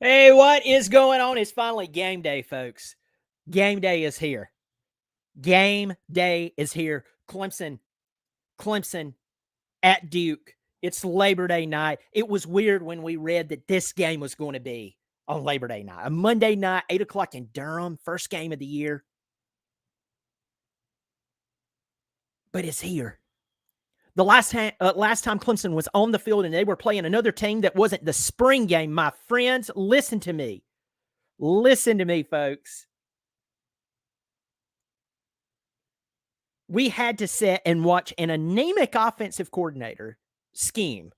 Hey, what is going on? It's finally game day, folks. Game day is here. Game day is here. Clemson at Duke. It's Labor Day night. It was weird when we read that this game was going to be on Labor Day night. A Monday night, 8 o'clock in Durham, first game of the year. But it's here. The last time Clemson was on the field and they were playing another team that wasn't the spring game, my friends, listen to me. Listen to me, folks. We had to sit and watch an anemic offensive coordinator scheme.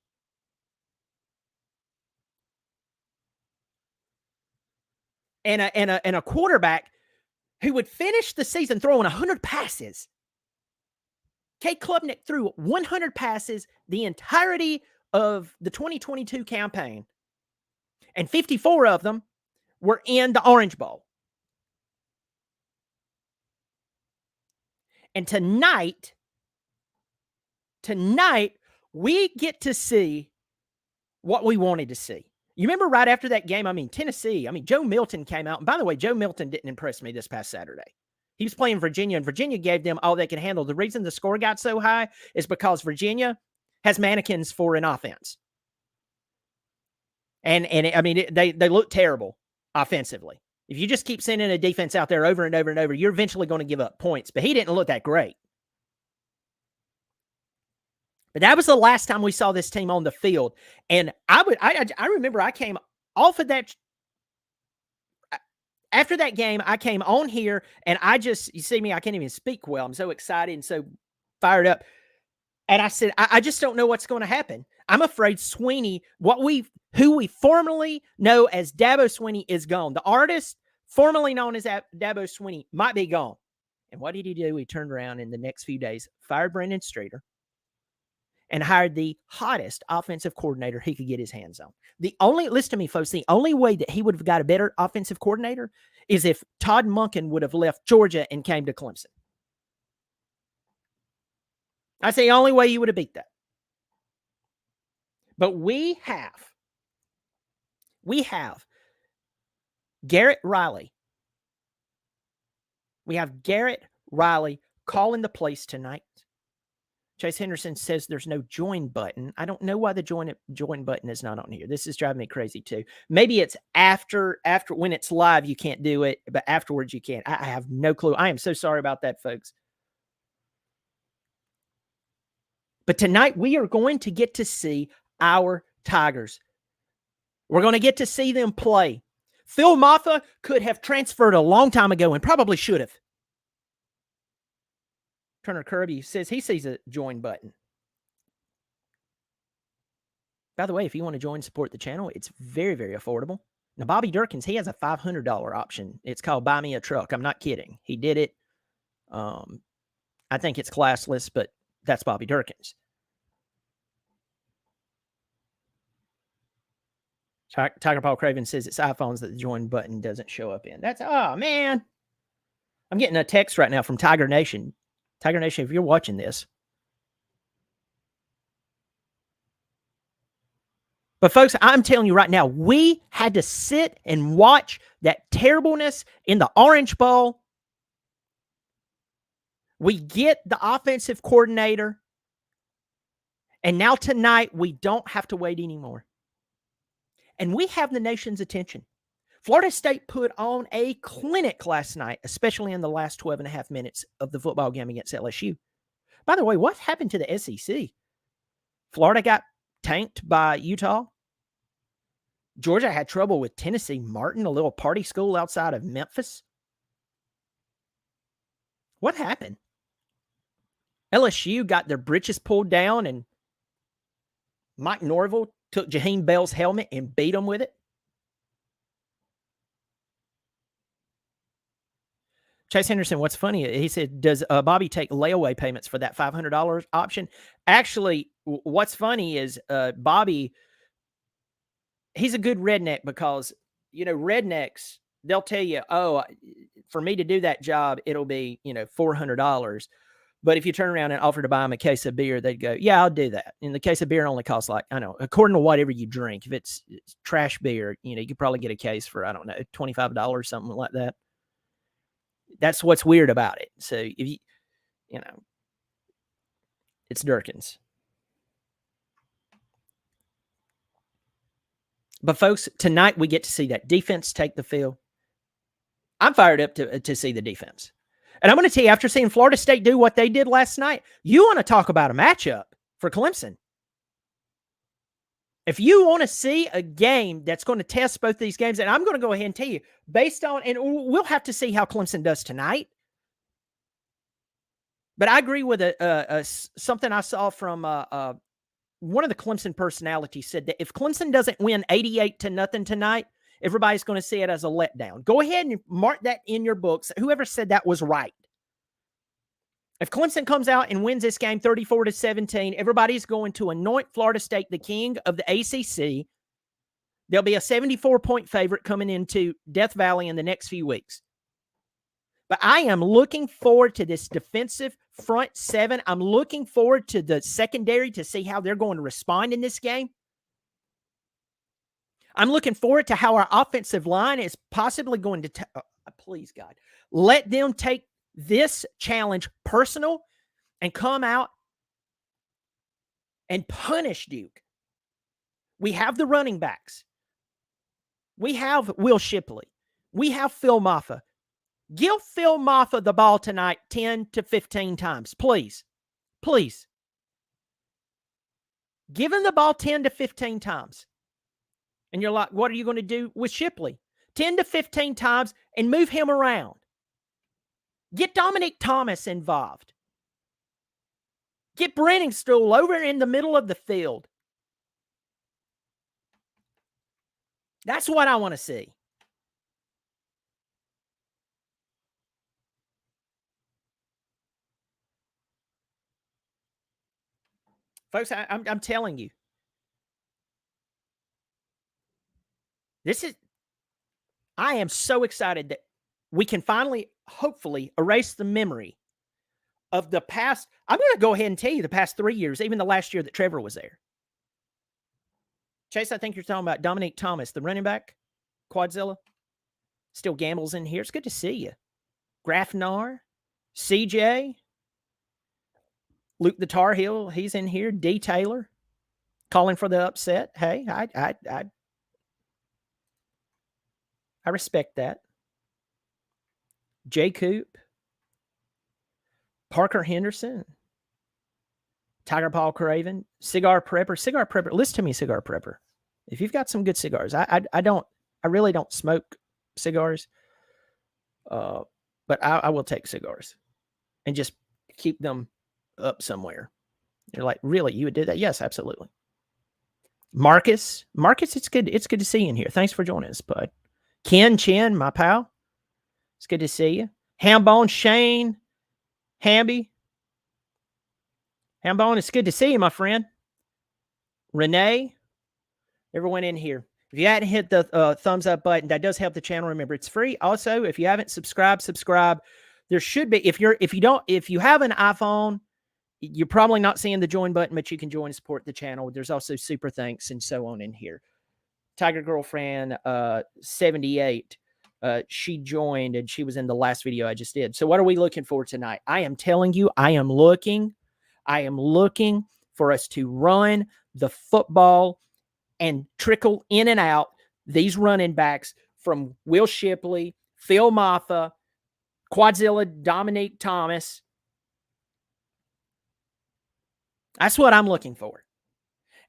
And a quarterback who would finish the season throwing 100 passes. Kate Klubnik threw 100 passes the entirety of the 2022 campaign, and 54 of them were in the Orange Bowl. And tonight, we get to see what we wanted to see. You remember right after that game, Tennessee, Joe Milton came out. And by the way, Joe Milton didn't impress me this past Saturday. He was playing Virginia, and Virginia gave them all they could handle. The reason the score got so high is because Virginia has mannequins for an offense. And they look terrible offensively. If you just keep sending a defense out there over and over and over, you're eventually going to give up points. But he didn't look that great. But that was the last time we saw this team on the field. And I remember I came off of that. After that game, I came on here and you see me, I can't even speak well. I'm so excited and so fired up. And I said, I just don't know what's going to happen. I'm afraid Swinney, who we formerly know as Dabo Swinney, is gone. The artist formerly known as Dabo Swinney might be gone. And what did he do? He turned around in the next few days, fired Brendan Streeter, and hired the hottest offensive coordinator he could get his hands on. Listen to me, folks, the only way that he would have got a better offensive coordinator is if Todd Monken would have left Georgia and came to Clemson. That's the only way you would have beat that. But we have Garrett Riley. We have Garrett Riley calling the plays tonight. Chase Henderson says there's no join button. I don't know why the join button is not on here. This is driving me crazy too. Maybe it's after when it's live, you can't do it, but afterwards you can. I have no clue. I am so sorry about that, folks. But tonight we are going to get to see our Tigers. We're going to get to see them play. Phil Maffa could have transferred a long time ago and probably should have. Turner Kirby says he sees a join button. By the way, if you want to join and support the channel, it's very, very affordable. Now, Bobby Durkins, he has a $500 option. It's called Buy Me a Truck. I'm not kidding. He did it. I think it's classless, but that's Bobby Durkins. Tiger Paul Craven says it's iPhones that the join button doesn't show up in. Oh, man. I'm getting a text right now from Tiger Nation. Tiger Nation, if you're watching this. But folks, I'm telling you right now, we had to sit and watch that terribleness in the Orange Bowl. We get the offensive coordinator. And now tonight, we don't have to wait anymore. And we have the nation's attention. Florida State put on a clinic last night, especially in the last 12 and a half minutes of the football game against LSU. By the way, what happened to the SEC? Florida got tanked by Utah. Georgia had trouble with Tennessee Martin, a little party school outside of Memphis. What happened? LSU got their britches pulled down and Mike Norvell took Jaheim Bell's helmet and beat him with it. Chase Henderson, what's funny, he said, does Bobby take layaway payments for that $500 option? Actually, what's funny is Bobby, he's a good redneck because, rednecks, they'll tell you, oh, for me to do that job, it'll be, $400. But if you turn around and offer to buy them a case of beer, they'd go, yeah, I'll do that. And the case of beer only costs like, I don't know, according to whatever you drink. If it's trash beer, you could probably get a case for, I don't know, $25, something like that. That's what's weird about it. So if it's Durkins. But folks, tonight we get to see that defense take the field. I'm fired up to see the defense. And I'm going to tell you, after seeing Florida State do what they did last night, you want to talk about a matchup for Clemson. If you want to see a game that's going to test both these games, and I'm going to go ahead and tell you, based on, and we'll have to see how Clemson does tonight. But I agree with something I saw from one of the Clemson personalities said that if Clemson doesn't win 88-0 tonight, everybody's going to see it as a letdown. Go ahead and mark that in your books. Whoever said that was right. If Clemson comes out and wins this game 34-17, everybody's going to anoint Florida State the king of the ACC. There'll be a 74-point favorite coming into Death Valley in the next few weeks. But I am looking forward to this defensive front seven. I'm looking forward to the secondary to see how they're going to respond in this game. I'm looking forward to how our offensive line is possibly going to, please, God, let them take this challenge personal and come out and punish Duke. We have the running backs. We have Will Shipley. We have Phil Maffa. Give Phil Maffa the ball tonight 10 to 15 times, please. Please. Give him the ball 10 to 15 times. And you're like, what are you going to do with Shipley? 10 to 15 times and move him around. Get Dominic Thomas involved. Get Brenningstool over in the middle of the field. That's what I want to see. Folks, I'm telling you. I am so excited that we can finally, hopefully, erase the memory of the past. I'm going to go ahead and tell you the past 3 years, even the last year that Trevor was there. Chase, I think you're talking about Dominic Thomas, the running back, Quadzilla. Still Gamble's in here. It's good to see you. Grafnar, CJ, Luke the Tar Heel, he's in here. D. Taylor, calling for the upset. Hey, I respect that. Jay Coop, Parker Henderson, Tiger Paul Craven, Cigar Prepper. Listen to me, Cigar Prepper. If you've got some good cigars, I really don't smoke cigars, but I will take cigars and just keep them up somewhere. You're like, really? You would do that? Yes, absolutely. Marcus, it's good to see you in here. Thanks for joining us, bud. Ken Chen, my pal. It's good to see you. Hambone, Shane, Hamby. Hambone, it's good to see you, my friend. Renee, everyone in here. If you hadn't hit the thumbs up button, that does help the channel. Remember, it's free. Also, if you haven't subscribed. There should be, if you have an iPhone, you're probably not seeing the join button, but you can join and support the channel. There's also super thanks and so on in here. Tiger Girlfriend 78. She joined and she was in the last video I just did. So what are we looking for tonight? I am telling you, I am looking for us to run the football and trickle in and out these running backs from Will Shipley, Phil Maffa, Quadzilla, Dominique Thomas. That's what I'm looking for.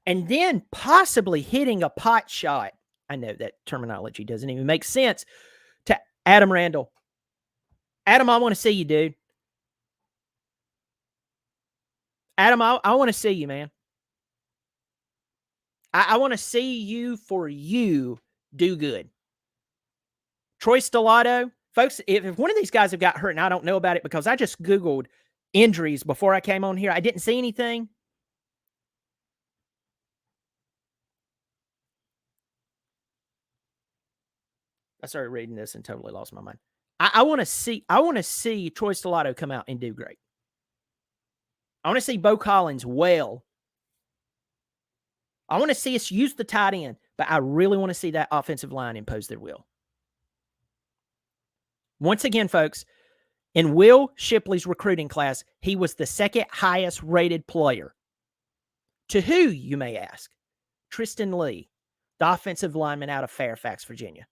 And then possibly hitting a pot shot. I know that terminology doesn't even make sense to Adam Randall. Adam, I want to see you, dude. Adam, I want to see you, man. I want to see you for you do good. Troy Stellato. Folks, if one of these guys have got hurt and I don't know about it because I just Googled injuries before I came on here, I didn't see anything. I started reading this and totally lost my mind. I want to see Troy Stellato come out and do great. I want to see Bo Collins well. I want to see us use the tight end, but I really want to see that offensive line impose their will. Once again, folks, in Will Shipley's recruiting class, he was the second highest rated player. To who, you may ask? Tristan Lee, the offensive lineman out of Fairfax, Virginia.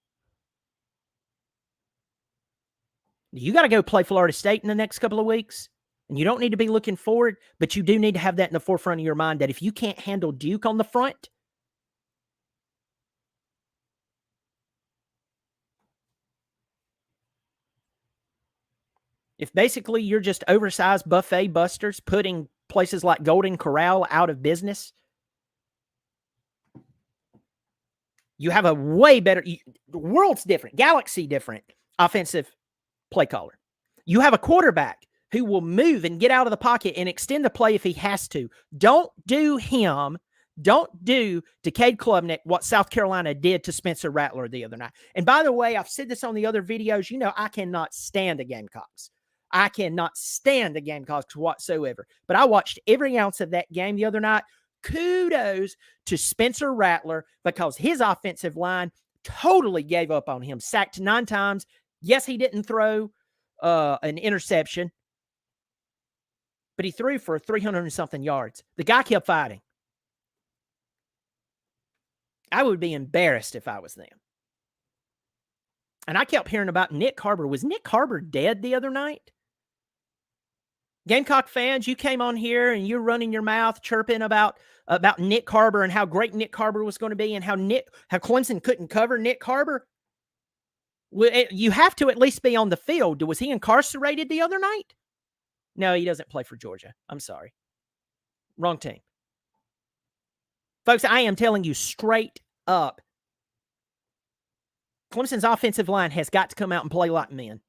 You got to go play Florida State in the next couple of weeks, and you don't need to be looking forward, but you do need to have that in the forefront of your mind that if you can't handle Duke on the front, if basically you're just oversized buffet busters putting places like Golden Corral out of business, you have a way better, the world's different, galaxy different offensive play caller. You have a quarterback who will move and get out of the pocket and extend the play if he has to. Don't do to Cade Klubnik what South Carolina did to Spencer Rattler the other night. And by the way, I've said this on the other videos. You know, I cannot stand the Gamecocks. I cannot stand the Gamecocks whatsoever. But I watched every ounce of that game the other night. Kudos to Spencer Rattler because his offensive line totally gave up on him. Sacked 9 times. Yes, he didn't throw an interception, but he threw for 300 and something yards. The guy kept fighting. I would be embarrassed if I was them. And I kept hearing about Nick Harbor. Was Nick Harbor dead the other night? Gamecock fans, you came on here and you're running your mouth chirping about Nick Harbor and how great Nick Harbor was going to be and how Clemson couldn't cover Nick Harbor. You have to at least be on the field. Was he incarcerated the other night? No, he doesn't play for Georgia. I'm sorry. Wrong team. Folks, I am telling you straight up, Clemson's offensive line has got to come out and play like men.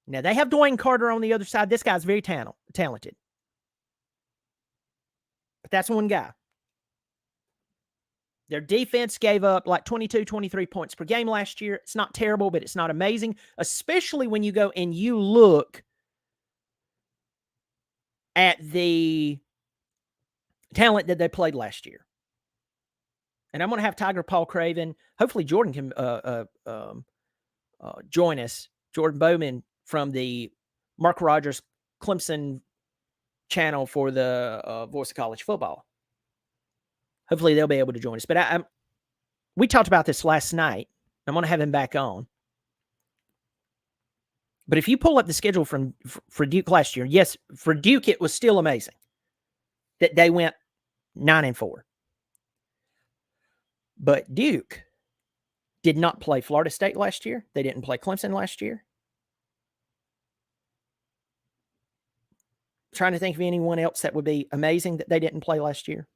Now, they have Dwayne Carter on the other side. This guy's very talented. But that's one guy. Their defense gave up like 22, 23 points per game last year. It's not terrible, but it's not amazing, especially when you go and you look at the talent that they played last year. And I'm going to have Tiger Paul Craven. Hopefully Jordan can join us. Jordan Bowman from the Mark Rogers Clemson channel for the Voice of College Football. Hopefully they'll be able to join us. But we talked about this last night. I'm going to have him back on. But if you pull up the schedule for Duke last year, yes, for Duke it was still amazing that they went 9-4. But Duke did not play Florida State last year. They didn't play Clemson last year. I'm trying to think of anyone else that would be amazing that they didn't play last year.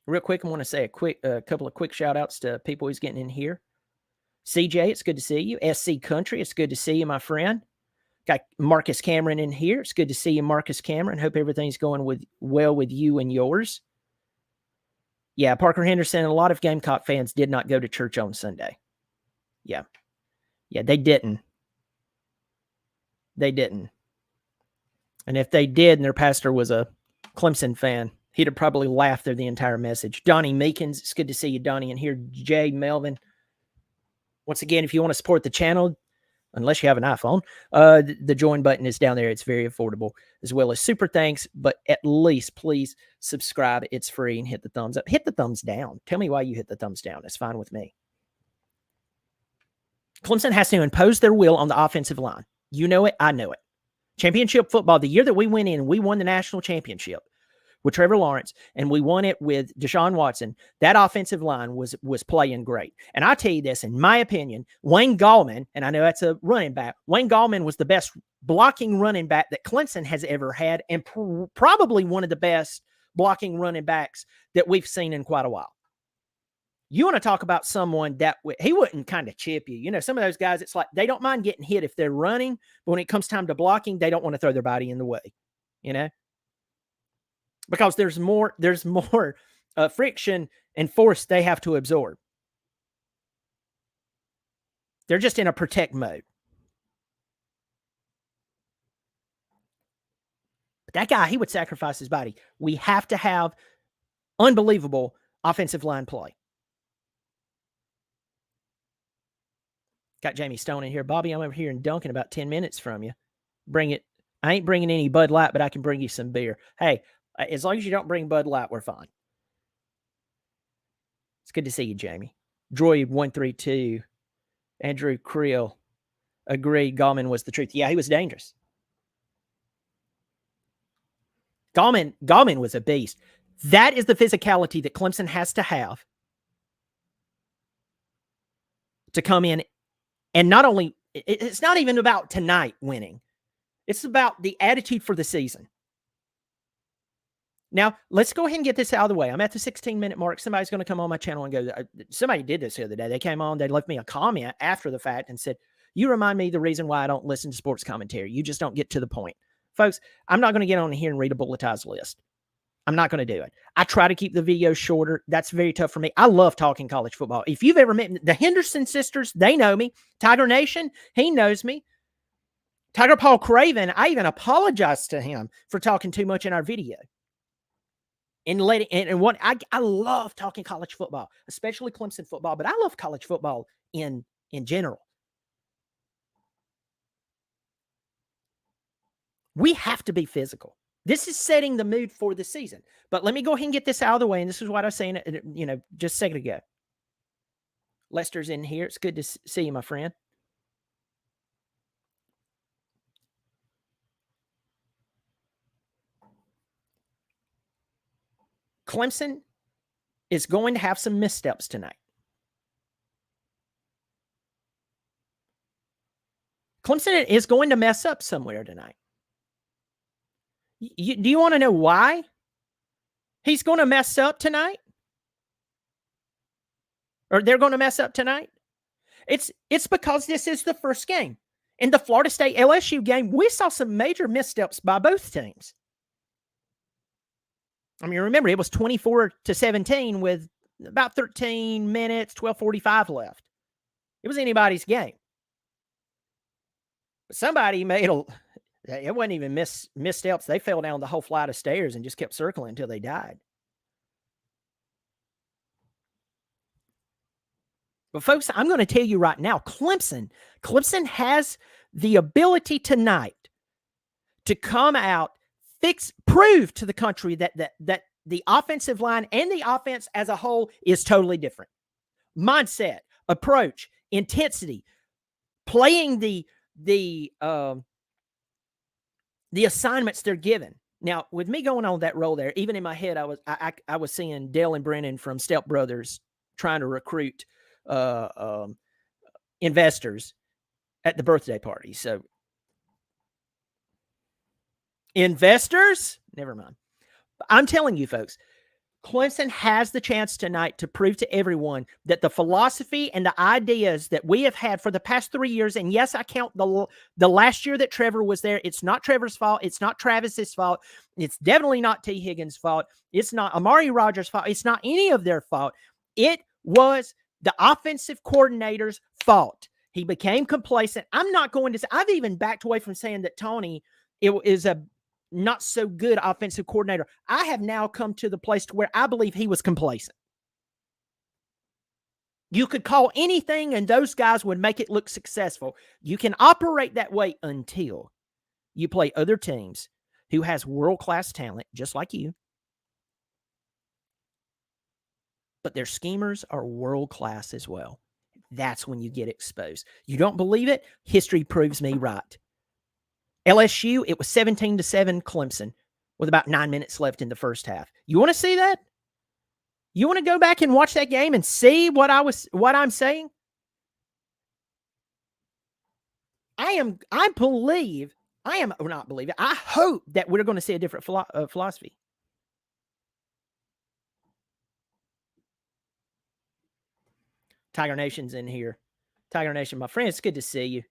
Real quick, I want to say a couple of quick shout-outs to people who's getting in here. CJ, it's good to see you. SC Country, it's good to see you, my friend. Got Marcus Cameron in here. It's good to see you, Marcus Cameron. Hope everything's going well with you and yours. Yeah, Parker Henderson, a lot of Gamecock fans did not go to church on Sunday. Yeah, they didn't. They didn't. And if they did and their pastor was a Clemson fan, he'd have probably laughed through the entire message. Donnie Meekins, it's good to see you, Donnie, and here. Jade Melvin. Once again, if you want to support the channel, unless you have an iPhone, the join button is down there. It's very affordable, as well as super thanks. But at least, please subscribe. It's free, and hit the thumbs up. Hit the thumbs down. Tell me why you hit the thumbs down. It's fine with me. Clemson has to impose their will on the offensive line. You know it. I know it. Championship football, the year that we went in, we won the national championship with Trevor Lawrence, and we won it with Deshaun Watson. That offensive line was playing great. And I tell you this, in my opinion, Wayne Gallman, and I know that's a running back, Wayne Gallman was the best blocking running back that Clemson has ever had, and probably one of the best blocking running backs that we've seen in quite a while. You want to talk about someone that he wouldn't kind of chip you. You know, some of those guys, it's like they don't mind getting hit if they're running, but when it comes time to blocking, they don't want to throw their body in the way, you know? Because there's more friction and force they have to absorb. They're just in a protect mode. that guy, he would sacrifice his body. We have to have unbelievable offensive line play. Got Jamie Stone in here. Bobby, I'm over here in Duncan about 10 minutes from you. Bring it. I ain't bringing any Bud Light, but I can bring you some beer. Hey, as long as you don't bring Bud Light, we're fine. It's good to see you, Jamie. Droid132, Andrew Creel, agreed Gallman was the truth. Yeah, he was dangerous. Gallman was a beast. That is the physicality that Clemson has to have to come in. And not only, it's not even about tonight winning. It's about the attitude for the season. Now, let's go ahead and get this out of the way. I'm at the 16-minute mark. Somebody's going to come on my channel and go, somebody did this the other day. They came on, they left me a comment after the fact and said, you remind me the reason why I don't listen to sports commentary. You just don't get to the point. Folks, I'm not going to get on here and read a bulletized list. I'm not going to do it. I try to keep the videos shorter. That's very tough for me. I love talking college football. If you've ever met the Henderson sisters, they know me. Tiger Nation, he knows me. Tiger Paul Craven, I even apologized to him for talking too much in our video. And I love talking college football, especially Clemson football, but I love college football in general. We have to be physical. This is setting the mood for the season. But let me go ahead and get this out of the way. And this is what I was saying, just a second ago. Lester's in here. It's good to see you, my friend. Clemson is going to have some missteps tonight. Clemson is going to mess up somewhere tonight. Do you want to know why he's going to mess up tonight? Or they're going to mess up tonight? It's because this is the first game. In the Florida State LSU game, we saw some major missteps by both teams. I mean, remember, it was 24-17 with about 13 minutes, 12:45 left. It was anybody's game. But somebody made it wasn't even missteps. They fell down the whole flight of stairs and just kept circling until they died. But folks, I'm going to tell you right now, Clemson has the ability tonight to come out, prove to the country that the offensive line and the offense as a whole is totally different. Mindset, approach, intensity, playing the assignments they're given. Now, with me going on that role there, even in my head, I was seeing Dale and Brennan from Step Brothers trying to recruit investors at the birthday party. So, investors? Never mind. I'm telling you, folks, Clemson has the chance tonight to prove to everyone that the philosophy and the ideas that we have had for the past 3 years, and yes, I count the last year that Trevor was there. It's not Trevor's fault. It's not Travis's fault. It's definitely not T. Higgins' fault. It's not Amari Rogers' fault. It's not any of their fault. It was the offensive coordinator's fault. He became complacent. I'm not going to say, I've even backed away from saying that Tony is a not so good offensive coordinator. I have now come to the place to where I believe he was complacent. You could call anything and those guys would make it look successful. You can operate that way until you play other teams who has world-class talent, just like you. But their schemers are world-class as well. That's when you get exposed. You don't believe it? History proves me right. LSU, it was 17-7 Clemson with about 9 minutes left in the first half. You want to see that? You want to go back and watch that game and see what I'm saying? I hope that we're going to see a different philosophy. Tiger Nation's in here. Tiger Nation, my friend, it's good to see you.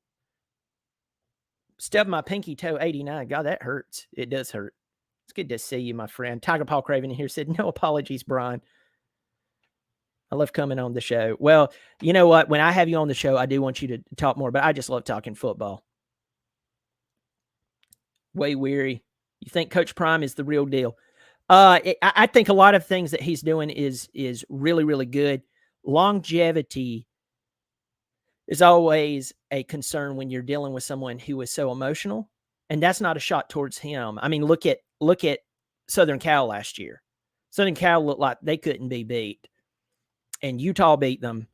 Stub my pinky toe 89. God, that hurts. It does hurt. It's good to see you, my friend. Tiger Paul Craven in here said, no apologies, Brian. I love coming on the show. Well, you know what? When I have you on the show, I do want you to talk more, but I just love talking football. Way weary. You think Coach Prime is the real deal? I think a lot of things that he's doing is really, really good. Longevity is always a concern when you're dealing with someone who is so emotional, and that's not a shot towards him. I mean, look at Southern Cal last year. Southern Cal looked like they couldn't be beat, and Utah beat them,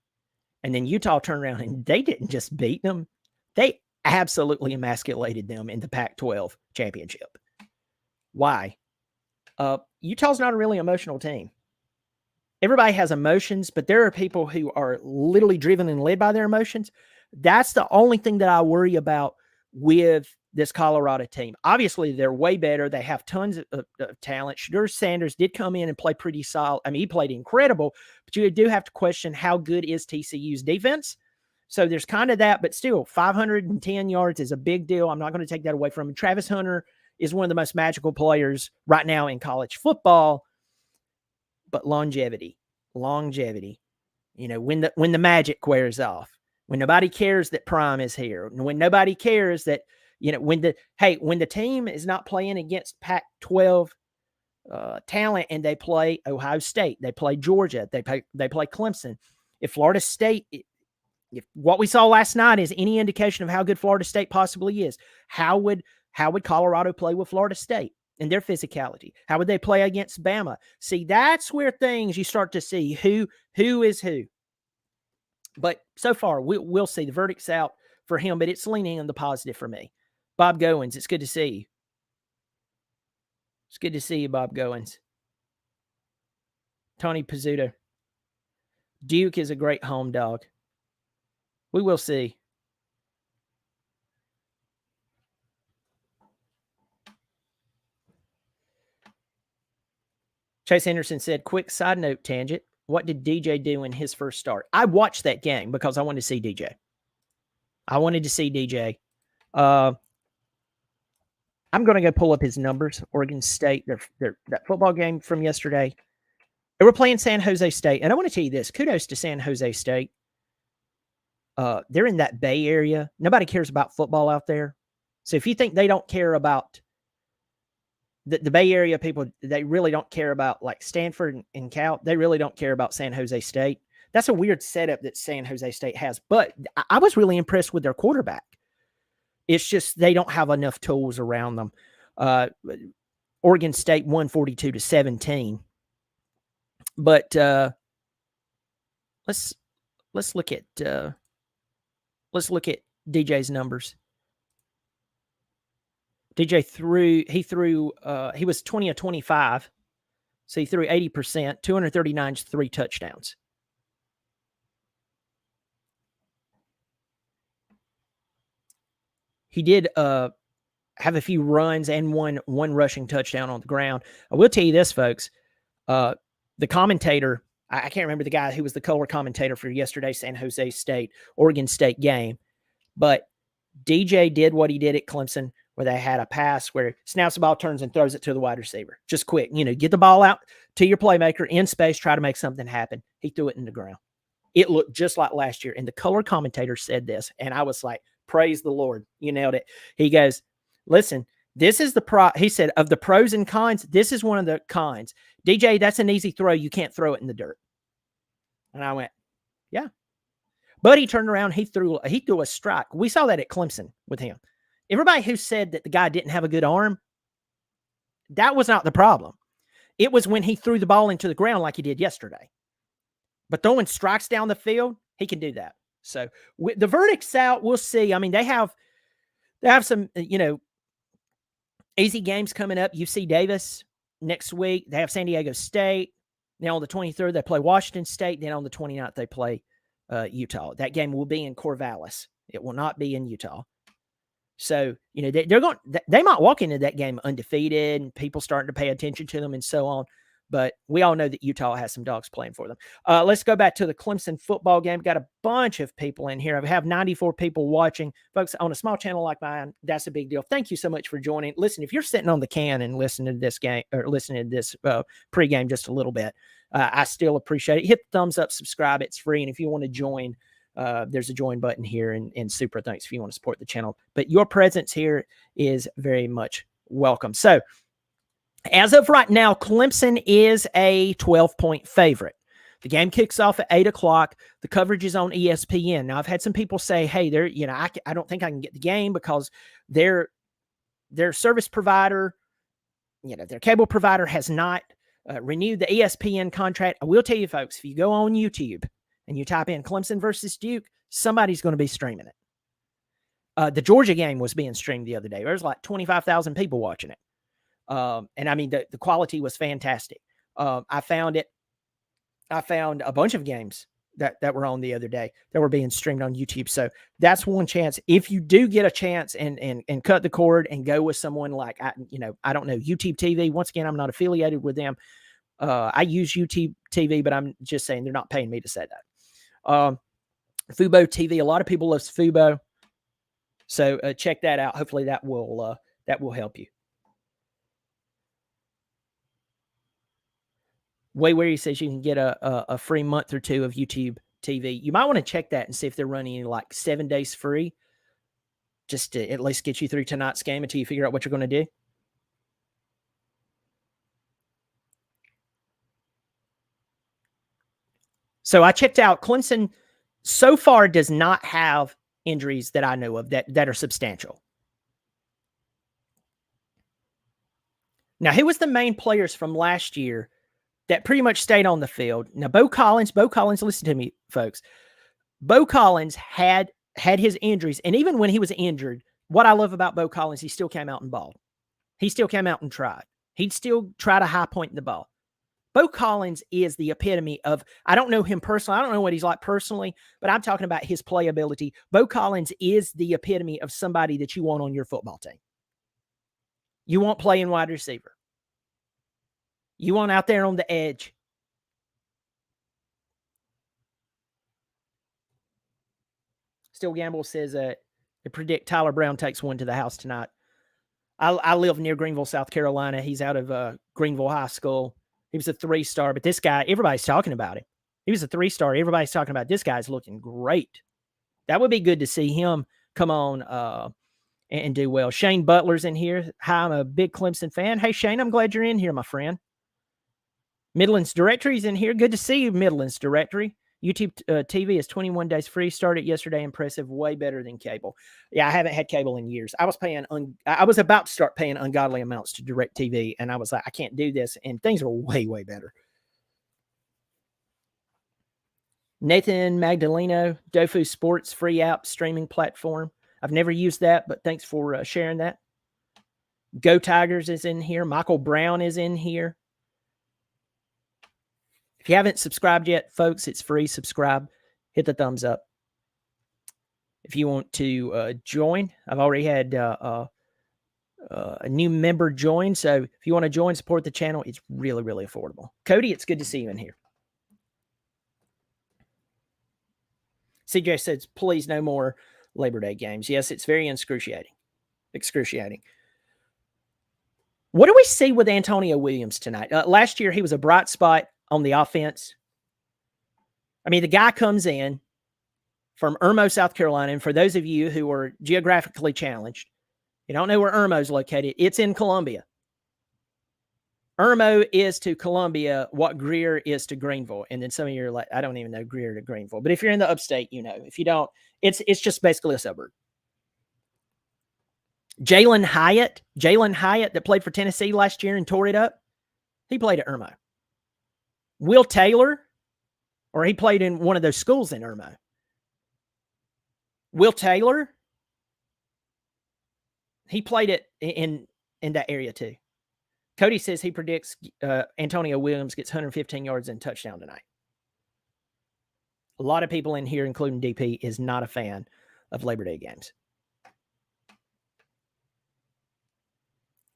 and then Utah turned around and they didn't just beat them; they absolutely emasculated them in the Pac-12 championship. Why? Utah's not a really emotional team. Everybody has emotions, but there are people who are literally driven and led by their emotions. That's the only thing that I worry about with this Colorado team. Obviously, they're way better. They have tons of talent. Shedeur Sanders did come in and play pretty solid. I mean, he played incredible, but you do have to question how good is TCU's defense. So there's kind of that, but still, 510 yards is a big deal. I'm not going to take that away from him. Travis Hunter is one of the most magical players right now in college football. But longevity, you know, when the magic wears off, when nobody cares that Prime is here, when nobody cares that, you know, when the team is not playing against Pac-12 talent and they play Ohio State, they play Georgia, they play Clemson. If Florida State, if what we saw last night is any indication of how good Florida State possibly is, how would Colorado play with Florida State? And their physicality. How would they play against Bama? See, that's where things you start to see who is who. But so far, we'll see. The verdict's out for him, but it's leaning on the positive for me. Bob Goins, it's good to see you. It's good to see you, Bob Goins. Tony Pizzuto. Duke is a great home dog. We will see. Chase Anderson said, quick side note tangent. What did DJ do in his first start? I watched that game because I wanted to see DJ. I'm going to go pull up his numbers. Oregon State, that football game from yesterday. They were playing San Jose State. And I want to tell you this. Kudos to San Jose State. They're in that Bay Area. Nobody cares about football out there. So if you think they don't care about the Bay Area people, they really don't care about like Stanford and Cal. They really don't care about San Jose State. That's a weird setup that San Jose State has. But I was really impressed with their quarterback. It's just they don't have enough tools around them. Oregon State won 42-17. But let's look at DJ's numbers. DJ he was 20 of 25. So he threw 80%, 239, 3 touchdowns. He did have a few runs and one rushing touchdown on the ground. I will tell you this, folks. The commentator, I can't remember the guy who was the color commentator for yesterday's San Jose State, Oregon State game, but DJ did what he did at Clemson, where they had a pass where snaps the ball, turns and throws it to the wide receiver. Just quick, get the ball out to your playmaker in space, try to make something happen. He threw it in the ground. It looked just like last year. And the color commentator said this, and I was like, praise the Lord. You nailed it. He goes, listen, this is he said, of the pros and cons, this is one of the cons. DJ, that's an easy throw. You can't throw it in the dirt. And I went, yeah. But he turned around, he threw a strike. We saw that at Clemson with him. Everybody who said that the guy didn't have a good arm, that was not the problem. It was when he threw the ball into the ground like he did yesterday. But throwing strikes down the field, he can do that. So the verdict's out. We'll see. I mean, they have some, easy games coming up. UC Davis next week. They have San Diego State. Now on the 23rd, they play Washington State. Then on the 29th, they play Utah. That game will be in Corvallis. It will not be in Utah. So, they might walk into that game undefeated and people starting to pay attention to them and so on. But we all know that Utah has some dogs playing for them. Let's go back to the Clemson football game. Got a bunch of people in here. I have 94 people watching. Folks, on a small channel like mine, that's a big deal. Thank you so much for joining. Listen, if you're sitting on the can and listening to this game or listening to this pregame just a little bit, I still appreciate it. Hit the thumbs up, subscribe. It's free. And if you want to join, there's a join button here and super thanks if you want to support the channel. But your presence here is very much welcome. So, as of right now, Clemson is a 12-point favorite. The game kicks off at 8 o'clock. The coverage is on ESPN. Now, I've had some people say, hey, I don't think I can get the game because their service provider, their cable provider has not renewed the ESPN contract. I will tell you, folks, if you go on YouTube and you type in Clemson versus Duke, somebody's going to be streaming it. The Georgia game was being streamed the other day. There was like 25,000 people watching it. And I mean, the quality was fantastic. I found a bunch of games that were on the other day that were being streamed on YouTube. So that's one chance. If you do get a chance and cut the cord and go with someone like, I don't know, YouTube TV. Once again, I'm not affiliated with them. I use YouTube TV, but I'm just saying they're not paying me to say that. Fubo TV. A lot of people love Fubo. So check that out. Hopefully that will help you. Where says you can get a free month or two of YouTube TV. You might want to check that and see if they're running like 7 days free, just to at least get you through tonight's game until you figure out what you're going to do. So I checked out. Clemson so far does not have injuries that I know of that are substantial. Now, who was the main players from last year that pretty much stayed on the field? Now, Bo Collins, listen to me, folks. Bo Collins had his injuries, and even when he was injured, what I love about Bo Collins, he still came out and balled. He still came out and tried. He'd still try to high point the ball. Bo Collins is the epitome of, I don't know him personally. I don't know what he's like personally, but I'm talking about his playability. Bo Collins is the epitome of somebody that you want on your football team. You want playing wide receiver. You want out there on the edge. Still Gamble says they predict Tyler Brown takes one to the house tonight. I live near Greenville, South Carolina. He's out of Greenville High School. He was a 3-star, but this guy, everybody's talking about him. He was a 3-star. Everybody's talking about this guy's looking great. That would be good to see him come on and do well. Shane Butler's in here. Hi, I'm a big Clemson fan. Hey, Shane, I'm glad you're in here, my friend. Midlands Directory's in here. Good to see you, Midlands Directory. YouTube TV is 21 days free. Started yesterday. Impressive. Way better than cable. Yeah, I haven't had cable in years. I was about to start paying ungodly amounts to DirecTV, and I was like, I can't do this. And things are way, way better. Nathan Magdaleno, Dofu Sports free app streaming platform. I've never used that, but thanks for sharing that. Go Tigers is in here. Michael Brown is in here. If you haven't subscribed yet, folks, it's free. Subscribe. Hit the thumbs up. If you want to join, I've already had a new member join. So if you want to join, support the channel, it's really, really affordable. Cody, it's good to see you in here. CJ says, please, no more Labor Day games. Yes, it's very excruciating. What do we see with Antonio Williams tonight? Last year, he was a bright spot on the offense. I mean, the guy comes in from Irmo, South Carolina. And for those of you who are geographically challenged, you don't know where Irmo's located. It's in Columbia. Irmo is to Columbia what Greer is to Greenville. And then some of you are like, I don't even know Greer to Greenville. But if you're in the upstate, you know. If you don't, it's just basically a suburb. Jalen Hyatt that played for Tennessee last year and tore it up, he played at Irmo. Will Taylor, or he played in one of those schools in Irmo. Will Taylor, he played it in that area too. Cody says he predicts Antonio Williams gets 115 yards and touchdown tonight. A lot of people in here, including DP, is not a fan of Labor Day games.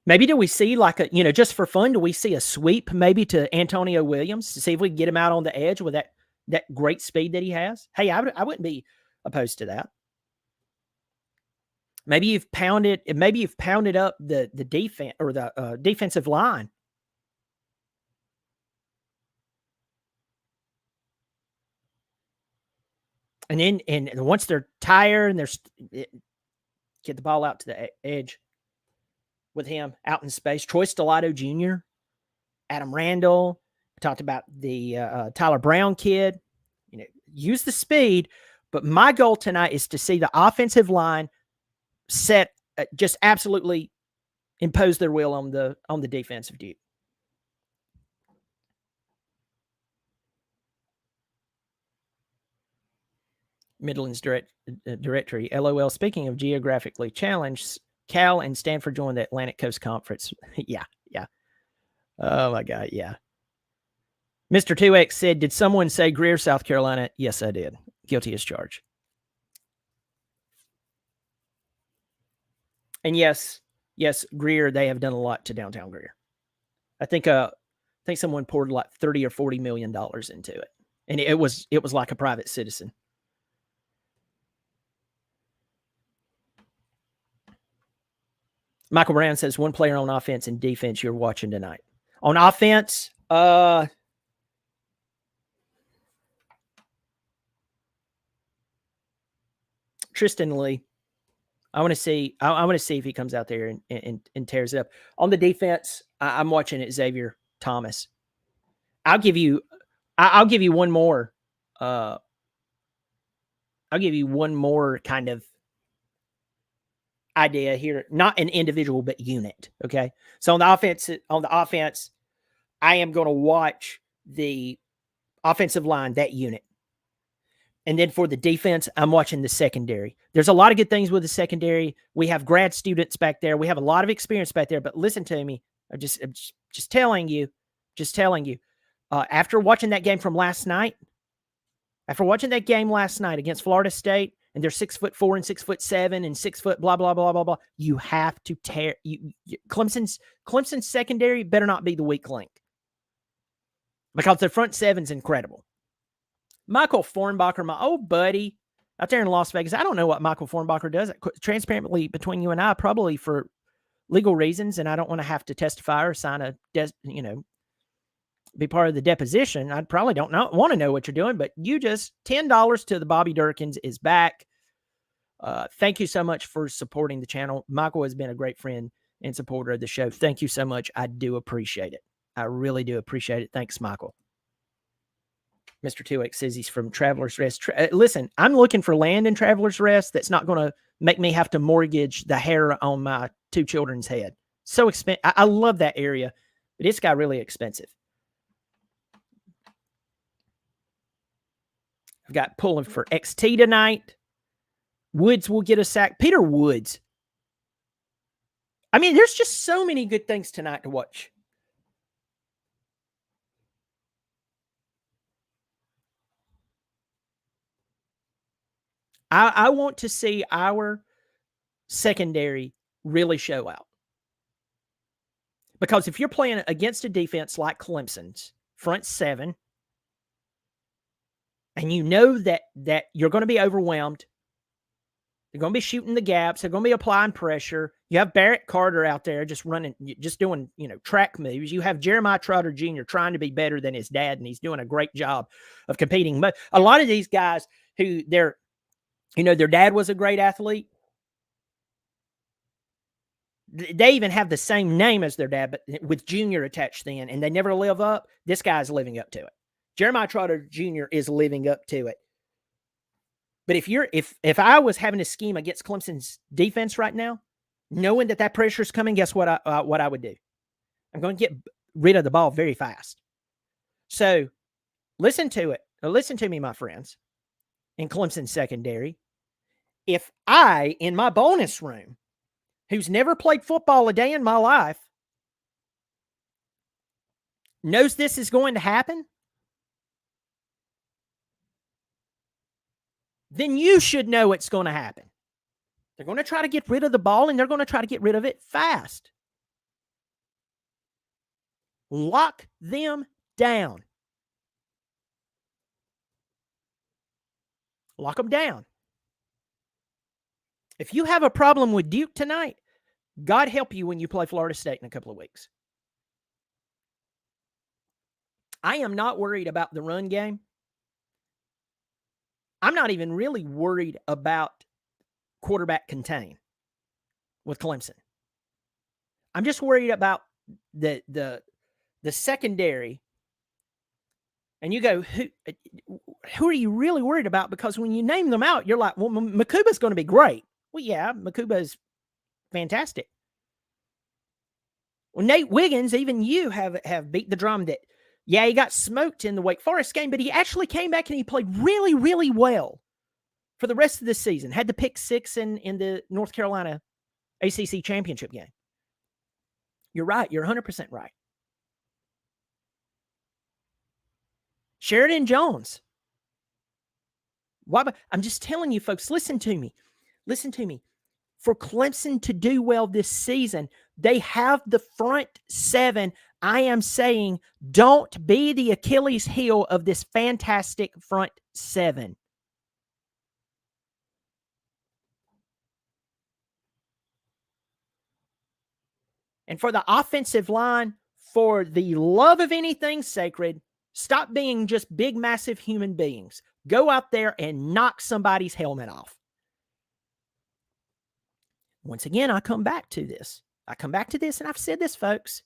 Maybe do we see like a, just for fun, do we see a sweep maybe to Antonio Williams to see if we can get him out on the edge with that great speed that he has? Hey, I wouldn't be opposed to that. Maybe you've pounded up the defense or the defensive line. And once they're tired and get the ball out to the edge. with him out in space. Troy Stellato Jr., Adam Randall. I talked about the Tyler Brown kid. Use the speed. But my goal tonight is to see the offensive line set, just absolutely impose their will on the defensive dude. Midland's directory. LOL. Speaking of geographically challenged, Cal and Stanford joined the Atlantic Coast Conference. Yeah. Oh my God, yeah. Mr. 2X said, did someone say Greer, South Carolina? Yes, I did. Guilty as charged. And yes, Greer, they have done a lot to downtown Greer. I think someone poured like $30 or $40 million into it. And it was like a private citizen. Michael Brown says one player on offense and defense you're watching tonight. On offense, Tristan Lee. I want to see if he comes out there and tears it up. On the defense, I'm watching it, Xavier Thomas. I'll give you one more. I'll give you one more kind of idea here, not an individual, but unit. Okay. So on the offense, I am going to watch the offensive line, that unit. And then for the defense, I'm watching the secondary. There's a lot of good things with the secondary. We have grad students back there. We have a lot of experience back there, but listen to me. I'm just telling you, after watching that game last night against Florida State, and they're 6'4" and 6'7" and 6 foot, blah, blah, blah, blah, blah. You have to tear Clemson's secondary better not be the weak link, because their front seven's incredible. Michael Fornbacher, my old buddy out there in Las Vegas. I don't know what Michael Fornbacher does. Transparently between you and I, probably for legal reasons, and I don't want to have to testify or sign be part of the deposition. I probably don't want to know what you're doing, but you just $10 to the Bobby Durkins is back. Thank you so much for supporting the channel. Michael has been a great friend and supporter of the show. Thank you so much. I do appreciate it. I really do appreciate it. Thanks, Michael. Mr. 2X says he's from Travelers Rest. Listen, I'm looking for land in Travelers Rest that's not going to make me have to mortgage the hair on my 2 children's head. So expensive. I love that area, but it's got really expensive. I've got pulling for XT tonight. Woods will get a sack. Peter Woods. I mean, there's just so many good things tonight to watch. I want to see our secondary really show out. Because if you're playing against a defense like Clemson's front 7, and you know that you're going to be overwhelmed, they're going to be shooting the gaps, they're going to be applying pressure. You have Barrett Carter out there just doing, track moves. You have Jeremiah Trotter Jr. trying to be better than his dad, and he's doing a great job of competing. But a lot of these guys who their dad was a great athlete, they even have the same name as their dad, but with Junior attached then, and they never live up. This guy's living up to it. Jeremiah Trotter Jr. is living up to it. But if I was having a scheme against Clemson's defense right now, knowing that pressure is coming, guess what I would do? I'm going to get rid of the ball very fast. So listen to it. Listen to me, my friends, in Clemson secondary. If I, in my bonus room, who's never played football a day in my life, knows this is going to happen, then you should know it's going to happen. They're going to try to get rid of the ball, and they're going to try to get rid of it fast. Lock them down. Lock them down. If you have a problem with Duke tonight, God help you when you play Florida State in a couple of weeks. I am not worried about the run game. I'm not even really worried about quarterback contain with Clemson. I'm just worried about the secondary. And you go, who are you really worried about? Because when you name them out, you're like, well, Makuba's going to be great. Well, yeah, Makuba is fantastic. Well, Nate Wiggins, even you have beat the drum that, yeah, he got smoked in the Wake Forest game, but he actually came back and he played really, really well for the rest of the season. Had the pick 6 in the North Carolina ACC championship game. You're right. You're 100% right. Sheridan Jones. Why? I'm just telling you, folks, listen to me. Listen to me. For Clemson to do well this season, they have the front 7. I am saying don't be the Achilles heel of this fantastic front 7. And for the offensive line, for the love of anything sacred, stop being just big, massive human beings. Go out there and knock somebody's helmet off. Once again, I come back to this. And I've said this, folks.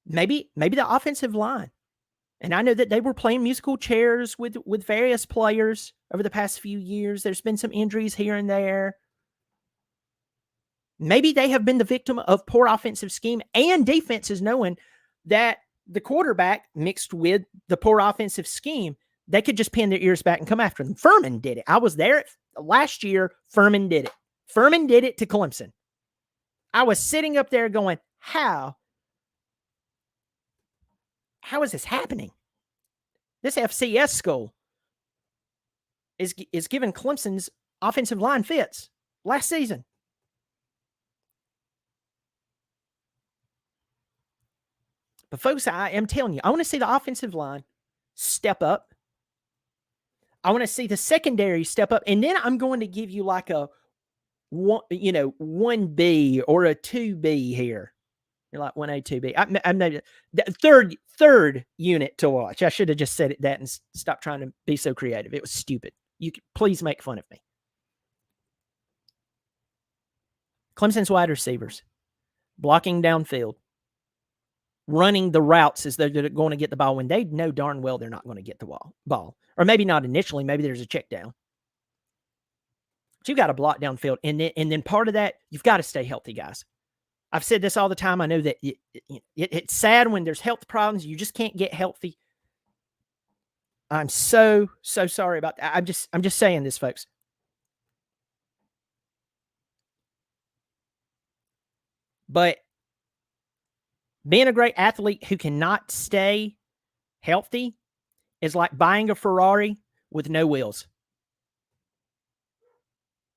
Maybe the offensive line. And I know that they were playing musical chairs with various players over the past few years. There's been some injuries here and there. Maybe they have been the victim of poor offensive scheme and defenses knowing that the quarterback mixed with the poor offensive scheme, they could just pin their ears back and come after them. Furman did it. I was there last year. Furman did it. Furman did it to Clemson. I was sitting up there going, how is this happening? This FCS school is giving Clemson's offensive line fits last season. But folks, I am telling you, I want to see the offensive line step up. I want to see the secondary step up. And then I'm going to give you like a 1B or a 2B here. You're like 1A, 2B. I'm not the third unit to watch. I should have just said that and stopped trying to be so creative. It was stupid. You could please make fun of me. Clemson's wide receivers blocking downfield, running the routes as though they're going to get the ball when they know darn well they're not going to get the ball. Or maybe not initially. Maybe there's a check down. But you've got to block downfield. And then part of that, you've got to stay healthy, guys. I've said this all the time. I know that it's sad when there's health problems. You just can't get healthy. I'm so sorry about that. I'm just saying this, folks. But being a great athlete who cannot stay healthy is like buying a Ferrari with no wheels.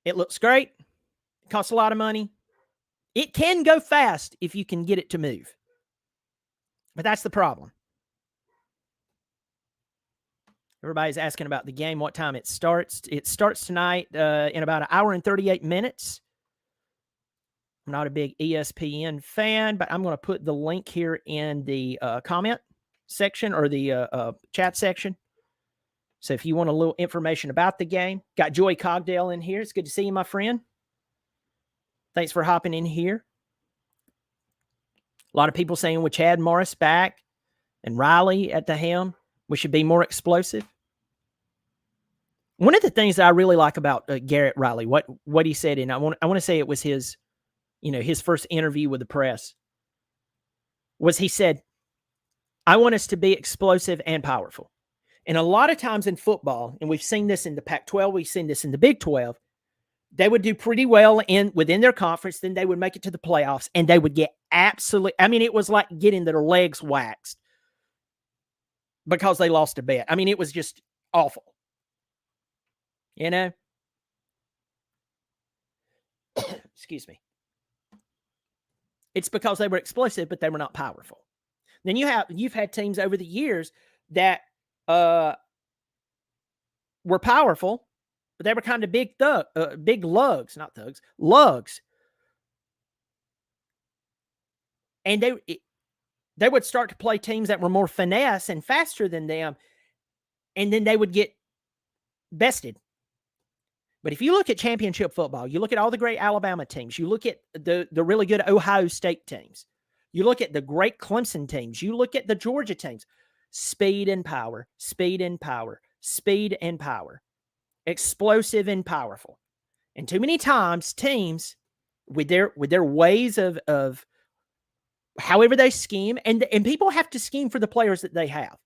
It looks great. It costs a lot of money. It can go fast if you can get it to move. But that's the problem. Everybody's asking about the game, what time it starts. It starts tonight in about an hour and 38 minutes. I'm not a big ESPN fan, but I'm going to put the link here in the comment section or the chat section. So if you want a little information about the game, got Joey Cogdale in here. It's good to see you, my friend. Thanks for hopping in here. A lot of people saying with Chad Morris back and Riley at the helm, we should be more explosive. One of the things that I really like about Garrett Riley, what he said, and I want to say it was his first interview with the press, was he said, I want us to be explosive and powerful. And a lot of times in football, and we've seen this in the Pac-12, we've seen this in the Big 12, they would do pretty well within their conference, then they would make it to the playoffs, and they would get it was like getting their legs waxed because they lost a bet. It was just awful. Excuse me. It's because they were explosive, but they were not powerful. Then you've had teams over the years that were powerful, but they were kind of big lugs, not thugs, lugs. And they would start to play teams that were more finesse and faster than them, and then they would get bested. But if you look at championship football, you look at all the great Alabama teams, you look at the really good Ohio State teams, you look at the great Clemson teams, you look at the Georgia teams, speed and power, speed and power, speed and power, explosive and powerful. And too many times teams with their ways of however they scheme, and people have to scheme for the players that they have.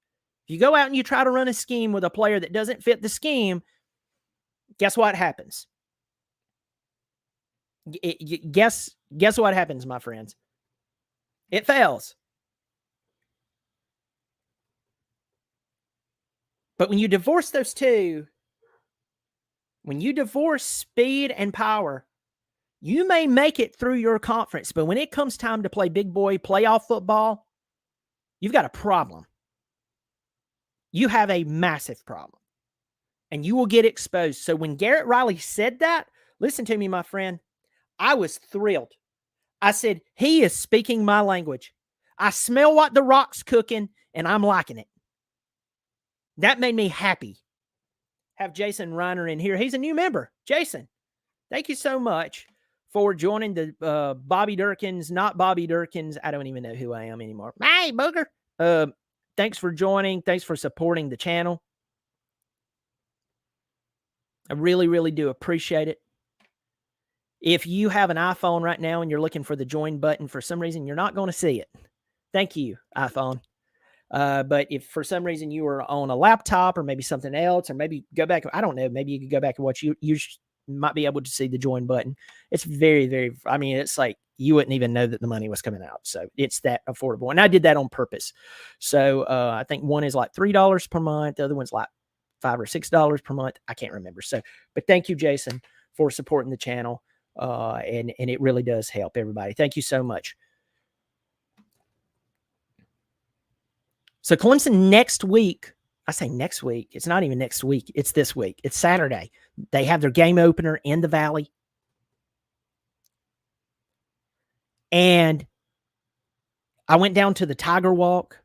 If you go out and you try to run a scheme with a player that doesn't fit the scheme, guess what happens? Guess what happens, my friends? It fails. But when you divorce those two, when you divorce speed and power, you may make it through your conference, but when it comes time to play big boy playoff football, you've got a problem. You have a massive problem, and you will get exposed. So when Garrett Riley said that, listen to me, my friend, I was thrilled. I said, he is speaking my language. I smell what the Rock's cooking, and I'm liking it. That made me happy. Have Jason Reiner in here. He's a new member. Jason, thank you so much for joining the Bobby Durkins, not Bobby Durkins. I don't even know who I am anymore. Hey, booger. Thanks for joining. Thanks for supporting the channel. I really, really do appreciate it. If you have an iPhone right now and you're looking for the join button, for some reason, you're not going to see it. Thank you, iPhone. But if for some reason you are on a laptop or maybe something else, or maybe go back, I don't know, maybe you could go back and watch, you might be able to see the join button. It's very, very, I mean, it's like you wouldn't even know that the money was coming out. So it's that affordable. And I did that on purpose. So I think one is like $3 per month. The other one's like $5 or $6 per month. I can't remember. So, but thank you, Jason, for supporting the channel. And it really does help everybody. Thank you so much. So Clemson next week, I say next week, it's not even next week, it's this week. It's Saturday. They have their game opener in the Valley. And I went down to the Tiger Walk.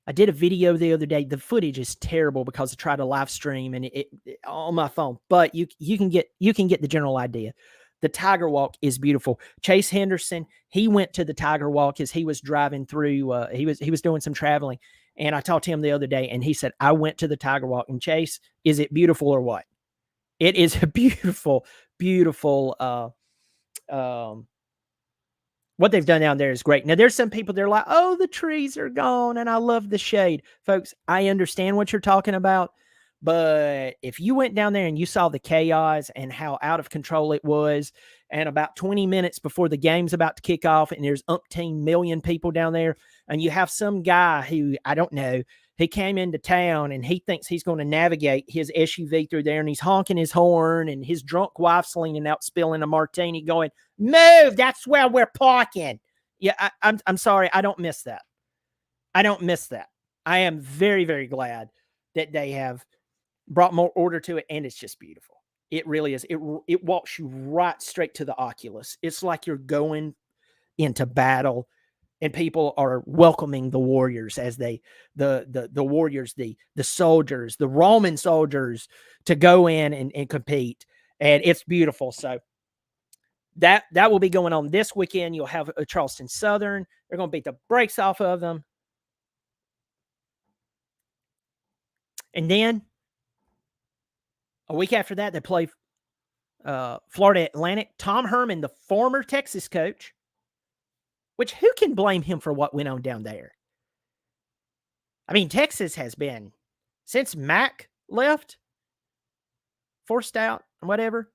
I did a video the other day. The footage is terrible because I tried to live stream and it on my phone, but you can get the general idea. The Tiger Walk is beautiful. Chase Henderson, he went to the Tiger Walk as he was driving through. He was doing some traveling, and I talked to him the other day, and he said, "I went to the Tiger Walk." And Chase, is it beautiful or what? It is a beautiful, beautiful. What they've done down there is great. Now, there's some people, they're like, "Oh, the trees are gone, and I love the shade." Folks, I understand what you're talking about. But if you went down there and you saw the chaos and how out of control it was, and about 20 minutes before the game's about to kick off, and there's umpteen million people down there, and you have some guy who, I don't know, he came into town and he thinks he's going to navigate his SUV through there, and he's honking his horn, and his drunk wife's leaning out spilling a martini going, "Move, that's where we're parking." Yeah, I'm sorry, I don't miss that. I don't miss that. I am very, very glad that they have brought more order to it, and it's just beautiful. It really is. It walks you right straight to the Oculus. It's like you're going into battle, and people are welcoming the warriors as the warriors, the soldiers, the Roman soldiers, to go in and compete, and it's beautiful. So that will be going on this weekend. You'll have a Charleston Southern. They're going to beat the brakes off of them, and then a week after that, they play Florida Atlantic. Tom Herman, the former Texas coach, which who can blame him for what went on down there? I mean, Texas has been, since Mac left, forced out, whatever,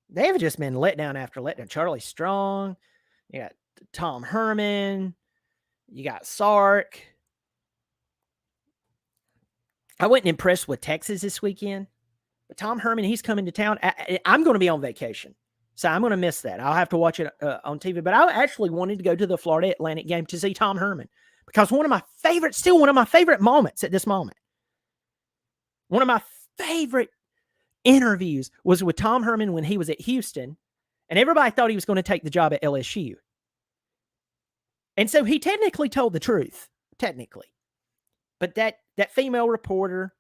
they've just been let down after let down. Charlie Strong, you got Tom Herman, you got Sark. I wasn't impressed with Texas this weekend, but Tom Herman, he's coming to town. I'm going to be on vacation, so I'm going to miss that. I'll have to watch it on TV, but I actually wanted to go to the Florida Atlantic game to see Tom Herman, because one of my favorite moments at this moment, one of my favorite interviews was with Tom Herman when he was at Houston, and everybody thought he was going to take the job at LSU. And so he technically told the truth, technically. But that female reporter,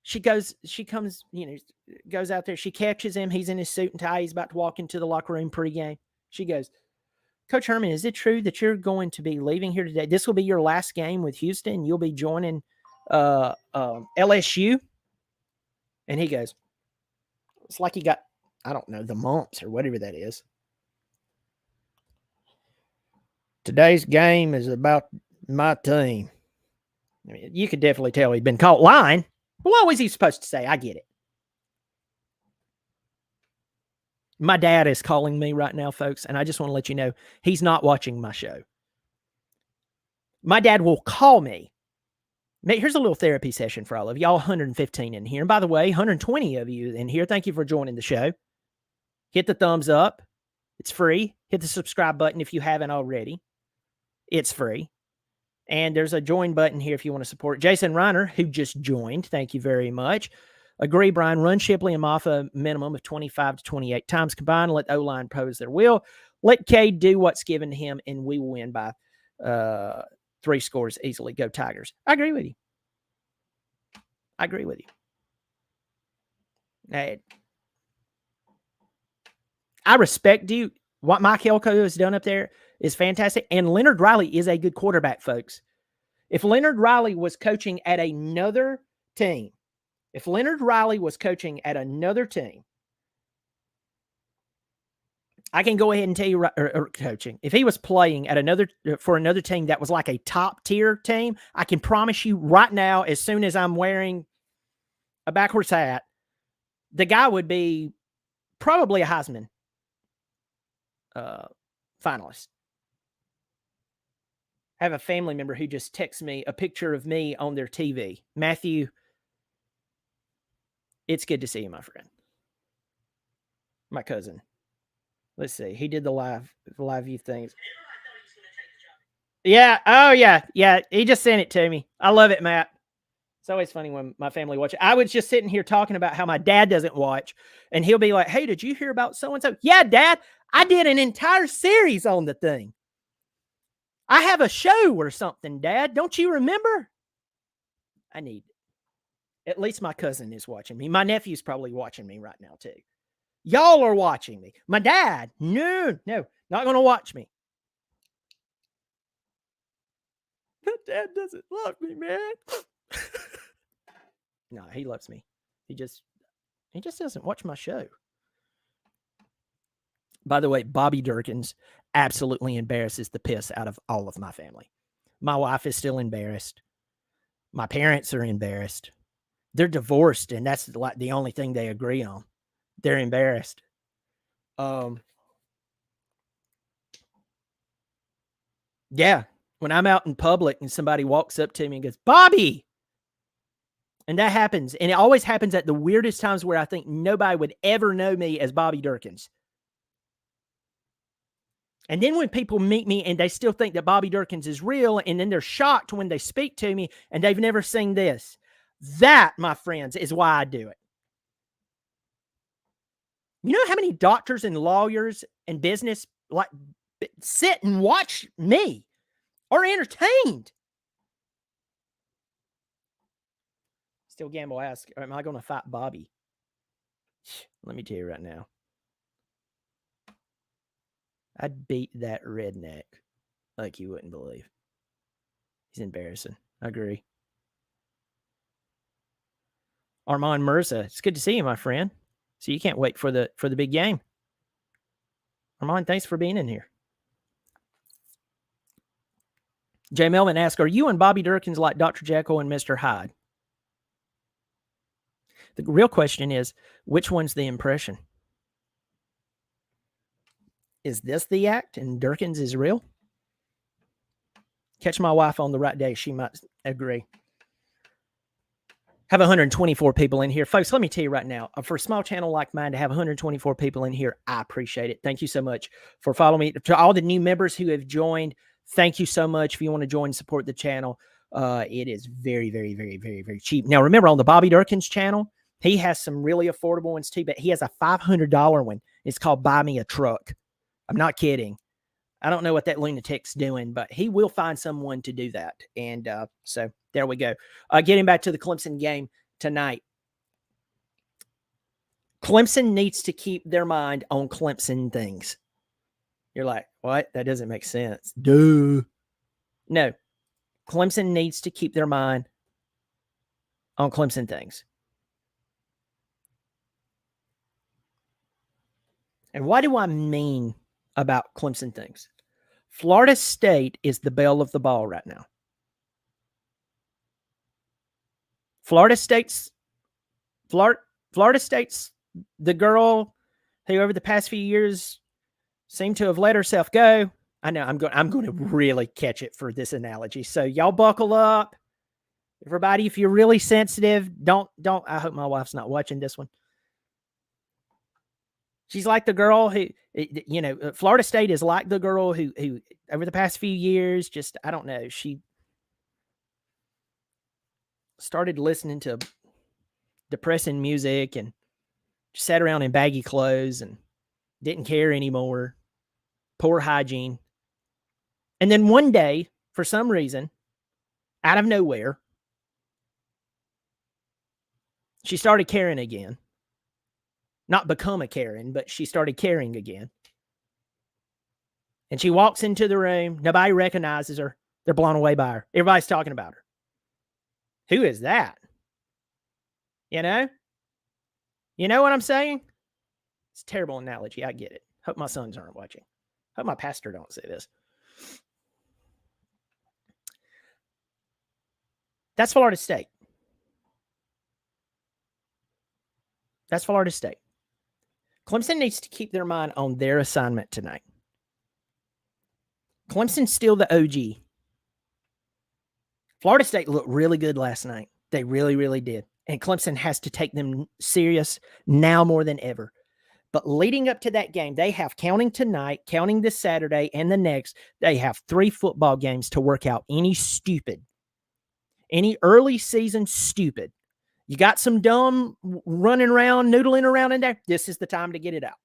she comes, goes out there. She catches him. He's in his suit and tie. He's about to walk into the locker room pregame. She goes, Coach Herman, is it true that you're going to be leaving here today? This will be your last game with Houston. You'll be joining LSU. And he goes, it's like he got, I don't know, the mumps or whatever that is. Today's game is about my team. I mean, you could definitely tell he'd been caught lying. But what was he supposed to say? I get it. My dad is calling me right now, folks, and I just want to let you know he's not watching my show. My dad will call me. Here's a little therapy session for all of y'all, 115 in here. And by the way, 120 of you in here, thank you for joining the show. Hit the thumbs up. It's free. Hit the subscribe button if you haven't already. It's free. And there's a join button here if you want to support Jason Reiner, who just joined. Thank you very much. Agree, Brian. Run Shipley and Maffa minimum of 25 to 28 times combined. Let O-line pose their will. Let Cade do what's given to him, and we will win by 3 scores easily. Go Tigers. I agree with you. I respect you. What Mike Elko has done up there is fantastic. And Leonard Riley is a good quarterback, folks. If Leonard Riley was coaching at another team, I can go ahead and tell you, or coaching, if he was playing at for another team that was like a top tier team, I can promise you right now, as soon as I'm wearing a backwards hat, the guy would be probably a Heisman finalist. I have a family member who just texts me a picture of me on their TV. Matthew, it's good to see you, my friend. My cousin. Let's see. He did the live view things. Yeah. Oh, yeah. Yeah. He just sent it to me. I love it, Matt. It's always funny when my family watches. I was just sitting here talking about how my dad doesn't watch, and he'll be like, hey, did you hear about so-and-so? Yeah, Dad, I did an entire series on the thing. I have a show or something, Dad. Don't you remember? I need it. At least my cousin is watching me. My nephew's probably watching me right now, too. Y'all are watching me. My dad, no, not going to watch me. My dad doesn't love me, man. No, he loves me. He just doesn't watch my show. By the way, Bobby Durkins absolutely embarrasses the piss out of all of my family. My wife is still embarrassed. My parents are embarrassed. They're divorced, and that's like the only thing they agree on. They're embarrassed. Yeah, when I'm out in public and somebody walks up to me and goes, Bobby! And that happens. And it always happens at the weirdest times where I think nobody would ever know me as Bobby Durkins. And then when people meet me and they still think that Bobby Durkins is real, and then they're shocked when they speak to me and they've never seen this. That, my friends, is why I do it. You know how many doctors and lawyers and business like sit and watch me, are entertained? Still Gamble asks, am I going to fight Bobby? Let me tell you right now. I'd beat that redneck like you wouldn't believe. He's embarrassing. I agree. Armand Mirza, it's good to see you, my friend. So you can't wait for the big game. Armand, thanks for being in here. Jay Melvin asks, are you and Bobby Durkins like Dr. Jekyll and Mr. Hyde? The real question is, which one's the impression? Is this the act and Durkins is real? Catch my wife on the right day. She might agree. Have 124 people in here. Folks, let me tell you right now, for a small channel like mine to have 124 people in here, I appreciate it. Thank you so much for following me. To all the new members who have joined, thank you so much. If you want to join and support the channel, it is very, very, very, very, very cheap. Now, remember, on the Bobby Durkins channel, he has some really affordable ones too, but he has a $500 one. It's called Buy Me a Truck. I'm not kidding. I don't know what that lunatic's doing, but he will find someone to do that. And so there we go. Getting back to the Clemson game tonight. Clemson needs to keep their mind on Clemson things. You're like, what? That doesn't make sense. Duh. No. Clemson needs to keep their mind on Clemson things. And what do I mean about Clemson things? Florida State is the belle of the ball right now. Florida State's the girl who over the past few years seemed to have let herself go. I know I'm going to really catch it for this analogy. So y'all buckle up. Everybody, if you're really sensitive, don't I hope my wife's not watching this one. She's like the girl who, Florida State is like the girl who over the past few years, just, I don't know, she started listening to depressing music and sat around in baggy clothes and didn't care anymore. Poor hygiene. And then one day, for some reason, out of nowhere, she started caring again. Not become a Karen, but she started caring again. And she walks into the room. Nobody recognizes her. They're blown away by her. Everybody's talking about her. Who is that? You know? You know what I'm saying? It's a terrible analogy. I get it. Hope my sons aren't watching. Hope my pastor don't say this. That's Florida State. That's Florida State. Clemson needs to keep their mind on their assignment tonight. Clemson's still the OG. Florida State looked really good last night. They really, really did. And Clemson has to take them serious now more than ever. But leading up to that game, they have, counting tonight, counting this Saturday and the next, they have 3 football games to work out any early season stupid. You got some dumb running around, noodling around in there. This is the time to get it out.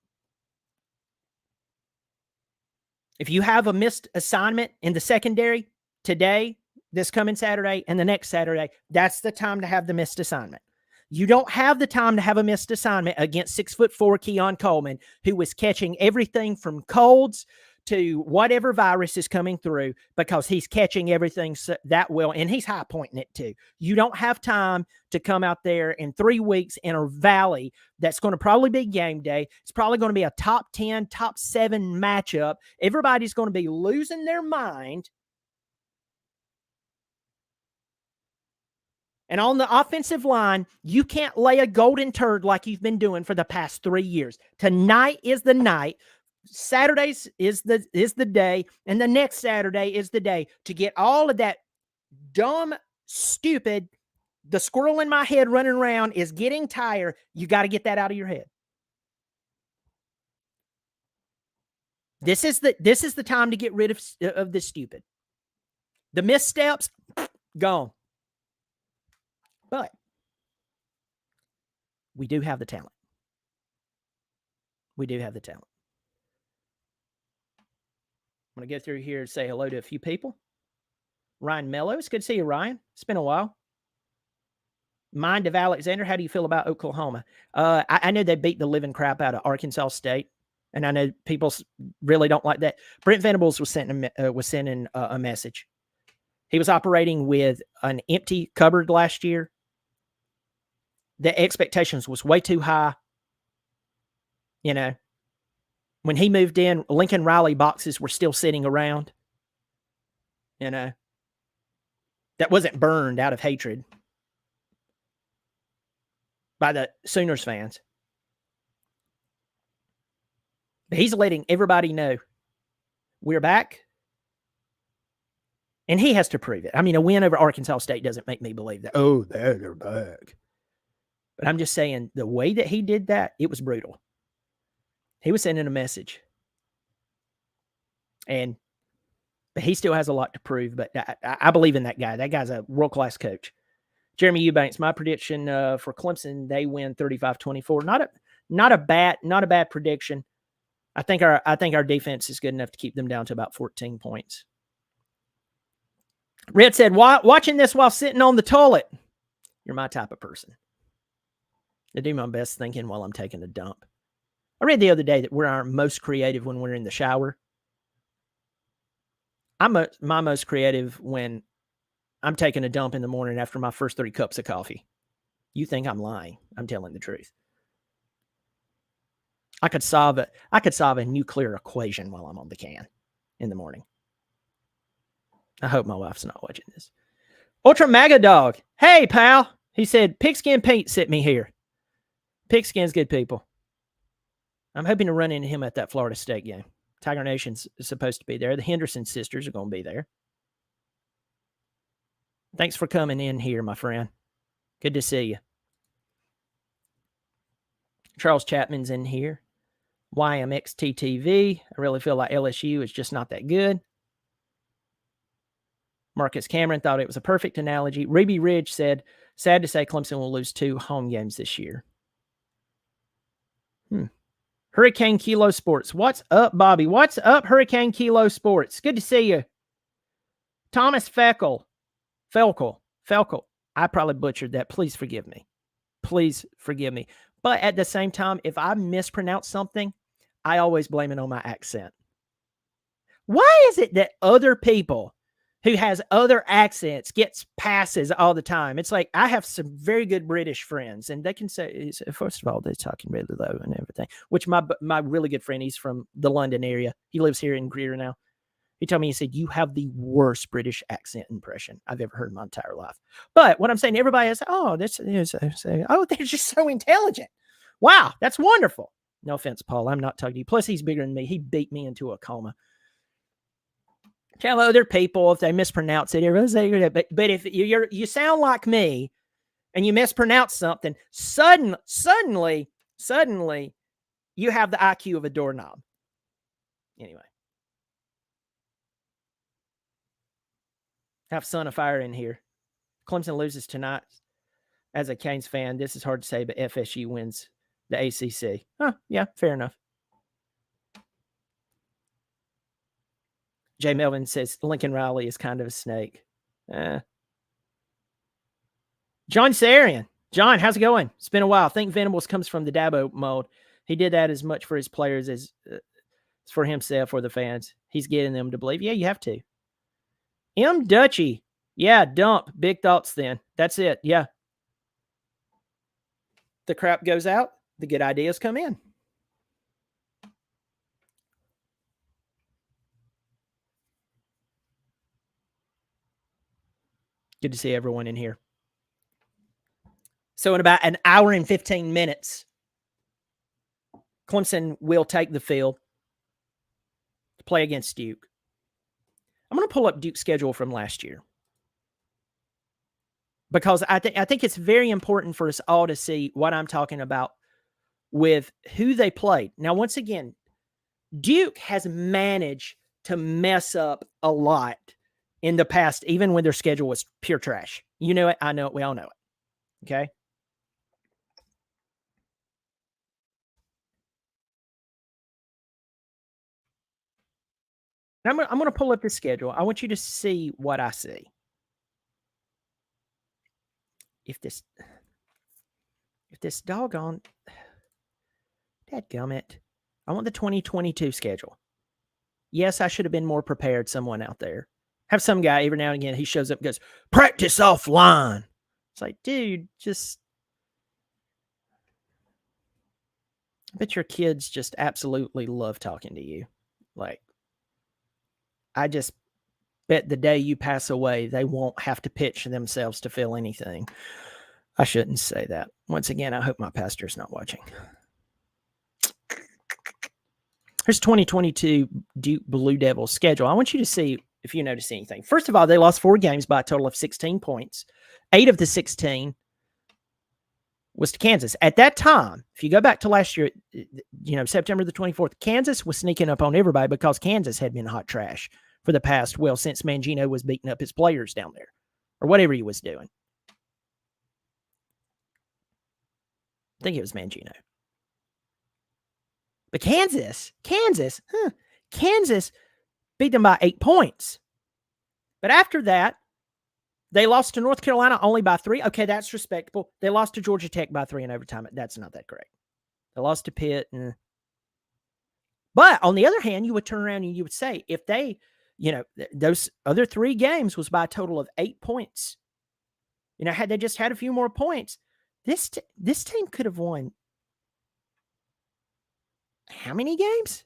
If you have a missed assignment in the secondary today, this coming Saturday, and the next Saturday, that's the time to have the missed assignment. You don't have the time to have a missed assignment against 6'4" Keon Coleman, who was catching everything from colds to whatever virus is coming through, because he's catching everything that well, and he's high pointing it too. You don't have time to come out there in 3 weeks in a valley that's going to probably be game day. It's probably going to be a top 10, top 7 matchup. Everybody's going to be losing their mind. And on the offensive line, you can't lay a golden turd like you've been doing for the past 3 years. Tonight is the night. Saturdays is the day, and the next Saturday is the day to get all of that dumb, stupid, the squirrel in my head running around is getting tired. You got to get that out of your head. This is the time to get rid of this stupid. The missteps, gone. But we do have the talent. We do have the talent. I'm going to go through here and say hello to a few people. Ryan Mello. It's good to see you, Ryan. It's been a while. Mind of Alexander. How do you feel about Oklahoma? I know they beat the living crap out of Arkansas State, and I know people really don't like that. Brent Venables was sending a message. He was operating with an empty cupboard last year. The expectations was way too high. You know, when he moved in, Lincoln Riley boxes were still sitting around. You know, that wasn't burned out of hatred by the Sooners fans. But he's letting everybody know we're back. And he has to prove it. I mean, a win over Arkansas State doesn't make me believe that, oh, they're back. But I'm just saying, the way that he did that, it was brutal. He was sending a message. But he still has a lot to prove, but I believe in that guy. That guy's a world-class coach. Jeremy Eubanks, my prediction for Clemson, they win 35-24. Not a bad prediction. I think our defense is good enough to keep them down to about 14 points. Red said, watching this while sitting on the toilet. You're my type of person. I do my best thinking while I'm taking a dump. I read the other day that we're our most creative when we're in the shower. I'm my most creative when I'm taking a dump in the morning after my first 3 cups of coffee. You think I'm lying. I'm telling the truth. I could solve a nuclear equation while I'm on the can in the morning. I hope my wife's not watching this. Ultra Mega Dog. Hey, pal. He said, Pigskin Pete sent me here. Pigskin's good people. I'm hoping to run into him at that Florida State game. Tiger Nation's supposed to be there. The Henderson sisters are going to be there. Thanks for coming in here, my friend. Good to see you. Charles Chapman's in here. YMXTTV. I really feel like LSU is just not that good. Marcus Cameron thought it was a perfect analogy. Ruby Ridge said, sad to say Clemson will lose 2 home games this year. Hurricane Kilo Sports. What's up, Bobby? What's up, Hurricane Kilo Sports? Good to see you. Thomas Felkel. I probably butchered that. Please forgive me. Please forgive me. But at the same time, if I mispronounce something, I always blame it on my accent. Why is it that other people who has other accents gets passes all the time? It's like I have some very good British friends, and they can say, first of all, they're talking really low and everything, which my really good friend, he's from the London area. He lives here in Greer now. He told me, he said, you have the worst British accent impression I've ever heard in my entire life. But what I'm saying, everybody is, oh, they're just so intelligent. Wow, that's wonderful. No offense, Paul. I'm not talking to you. Plus, he's bigger than me. He beat me into a coma. Tell other people if they mispronounce it. But if you sound like me and you mispronounce something, suddenly, you have the IQ of a doorknob. Anyway. Have Son of Fire in here. Clemson loses tonight. As a Canes fan, this is hard to say, but FSU wins the ACC. Huh, yeah, fair enough. Jay Melvin says Lincoln Riley is kind of a snake. John Sarian. John, how's it going? It's been a while. I think Venables comes from the Dabo mold. He did that as much for his players as for himself or the fans. He's getting them to believe. Yeah, you have to. M. Dutchy. Yeah, dump. Big thoughts then. That's it. Yeah. The crap goes out. The good ideas come in. Good to see everyone in here. So in about an hour and 15 minutes, Clemson will take the field to play against Duke. I'm going to pull up Duke's schedule from last year because I think it's very important for us all to see what I'm talking about with who they played. Now, once again, Duke has managed to mess up a lot in the past, even when their schedule was pure trash. You know it. I know it. We all know it. Okay. I'm going to pull up the schedule. I want you to see what I see. If this doggone, dadgummit, I want the 2022 schedule. Yes, I should have been more prepared. Someone out there. Have some guy every now and again, he shows up and goes, practice offline. It's like, dude, just, I bet your kids just absolutely love talking to you. Like, I just bet the day you pass away, they won't have to pitch themselves to feel anything. I shouldn't say that. Once again, I hope my pastor's not watching. Here's 2022 Duke Blue Devils schedule. I want you to see if you notice anything. First of all, they lost 4 games by a total of 16 points. 8 of the 16 was to Kansas. At that time, if you go back to last year, September the 24th, Kansas was sneaking up on everybody because Kansas had been hot trash for the past, since Mangino was beating up his players down there or whatever he was doing. I think it was Mangino. But Kansas beat them by 8 points. But after that, They lost to North Carolina only by 3. Okay, that's respectable. They lost to Georgia Tech by 3 in overtime. That's not that great. They lost to Pitt. But on the other hand, you would turn around and you would say, if they, those other 3 games was by a total of 8 points. Had they just had a few more points, this team could have won how many games?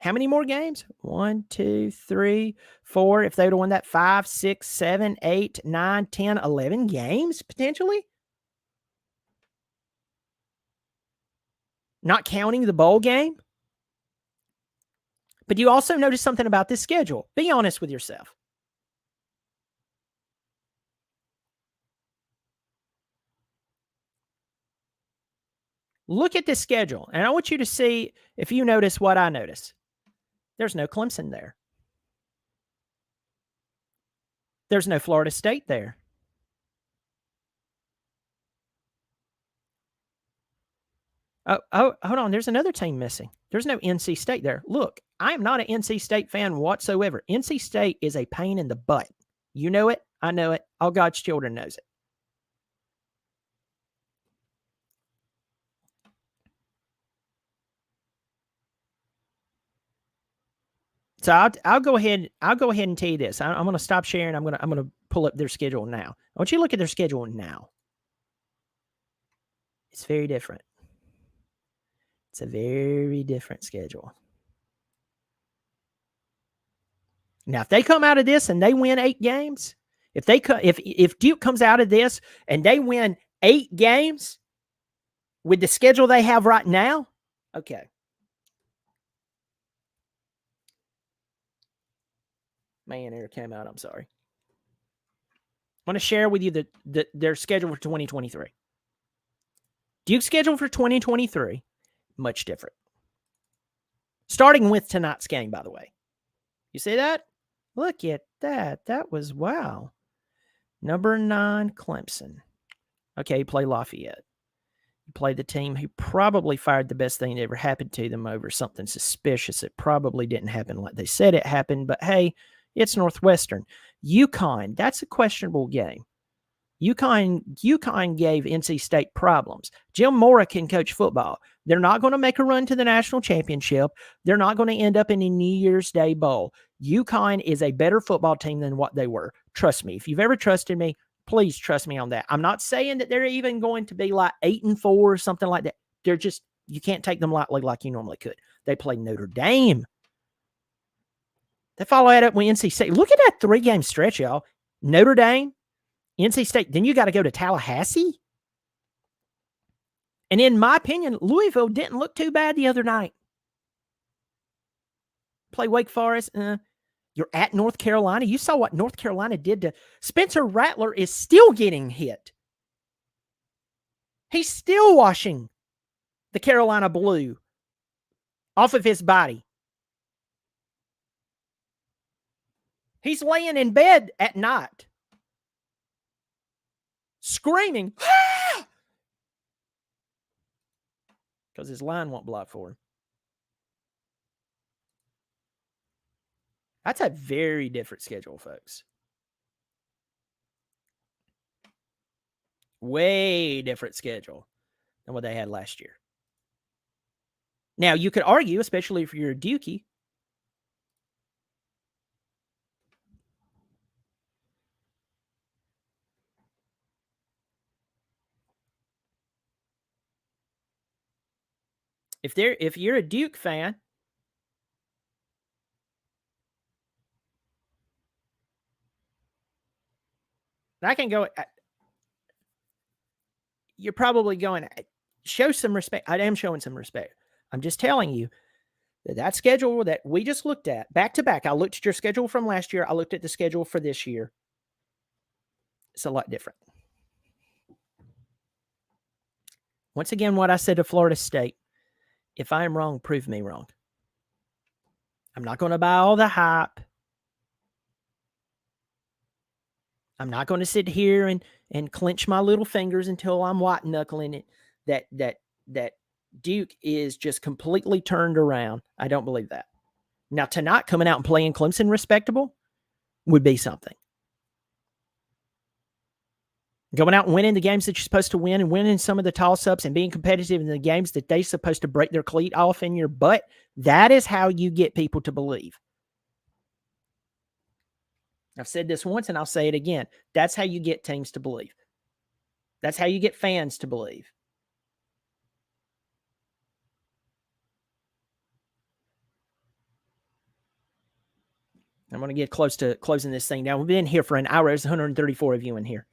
How many more games? 1, 2, 3, 4. If they would have won that 5, 6, 7, 8, 9, 10, 11 games potentially. Not counting the bowl game. But you also notice something about this schedule. Be honest with yourself. Look at this schedule, and I want you to see if you notice what I notice. There's no Clemson there. There's no Florida State there. Oh, hold on. There's another team missing. There's no NC State there. Look, I am not an NC State fan whatsoever. NC State is a pain in the butt. You know it. I know it. All God's children knows it. So I'll go ahead. I'll go ahead and tell you this. I'm going to stop sharing. I'm going to pull up their schedule now. I want you to look at their schedule now. It's very different. It's a very different schedule. Now, if they come out of this and they win 8 games, if Duke comes out of this and they win 8 games with the schedule they have right now, okay. Man, error came out. I'm sorry. I want to share with you their schedule for 2023. Duke's schedule for 2023, much different. Starting with tonight's game, by the way. You see that? Look at that. That was wow. Number 9, Clemson. Okay, you play Lafayette. You play the team who probably fired the best thing that ever happened to them over something suspicious. It probably didn't happen like they said it happened, but hey, it's Northwestern. UConn, that's a questionable game. UConn gave NC State problems. Jim Mora can coach football. They're not going to make a run to the national championship. They're not going to end up in a New Year's Day bowl. UConn is a better football team than what they were. Trust me. If you've ever trusted me, please trust me on that. I'm not saying that they're even going to be like 8-4 or something like that. They're just, you can't take them lightly like you normally could. They play Notre Dame. They follow that up with NC State. Look at that 3-game stretch, y'all. Notre Dame, NC State. Then you got to go to Tallahassee. And in my opinion, Louisville didn't look too bad the other night. Play Wake Forest. You're at North Carolina. You saw what North Carolina did to Spencer Rattler is still getting hit. He's still washing the Carolina blue off of his body. He's laying in bed at night, screaming, because his line won't block for him. That's a very different schedule, folks. Way different schedule than what they had last year. Now, you could argue, especially if you're a Dookie, if you're a Duke fan, I can go. You're probably going, show some respect. I am showing some respect. I'm just telling you that schedule that we just looked at back to back. I looked at your schedule from last year. I looked at the schedule for this year. It's a lot different. Once again, what I said to Florida State, if I am wrong, prove me wrong. I'm not going to buy all the hype. I'm not going to sit here and clench my little fingers until I'm white knuckling it that Duke is just completely turned around. I don't believe that. Now, tonight coming out and playing Clemson respectable would be something. Going out and winning the games that you're supposed to win and winning some of the toss-ups and being competitive in the games that they're supposed to break their cleat off in your butt, that is how you get people to believe. I've said this once and I'll say it again. That's how you get teams to believe. That's how you get fans to believe. I'm going to get close to closing this thing down. We've been here for an hour. There's 134 of you in here.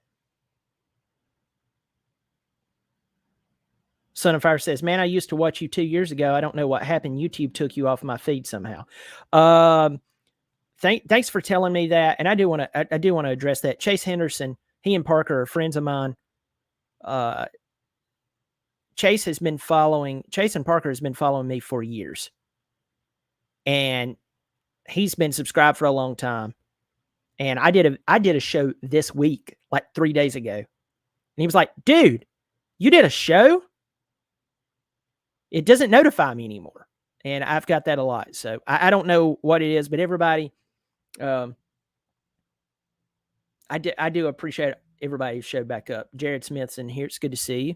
Son of Fire says, man, I used to watch you 2 years ago. I don't know what happened. YouTube took you off my feed somehow. Thanks for telling me that. And I do want to address that. Chase Henderson, he and Parker are friends of mine. Chase and Parker has been following me for years. And he's been subscribed for a long time. And I did a show this week, like 3 days ago. And he was like, dude, you did a show? It doesn't notify me anymore. And I've got that a lot. So I don't know what it is, but everybody, I do appreciate everybody who showed back up. Jared Smith's in here. It's good to see you.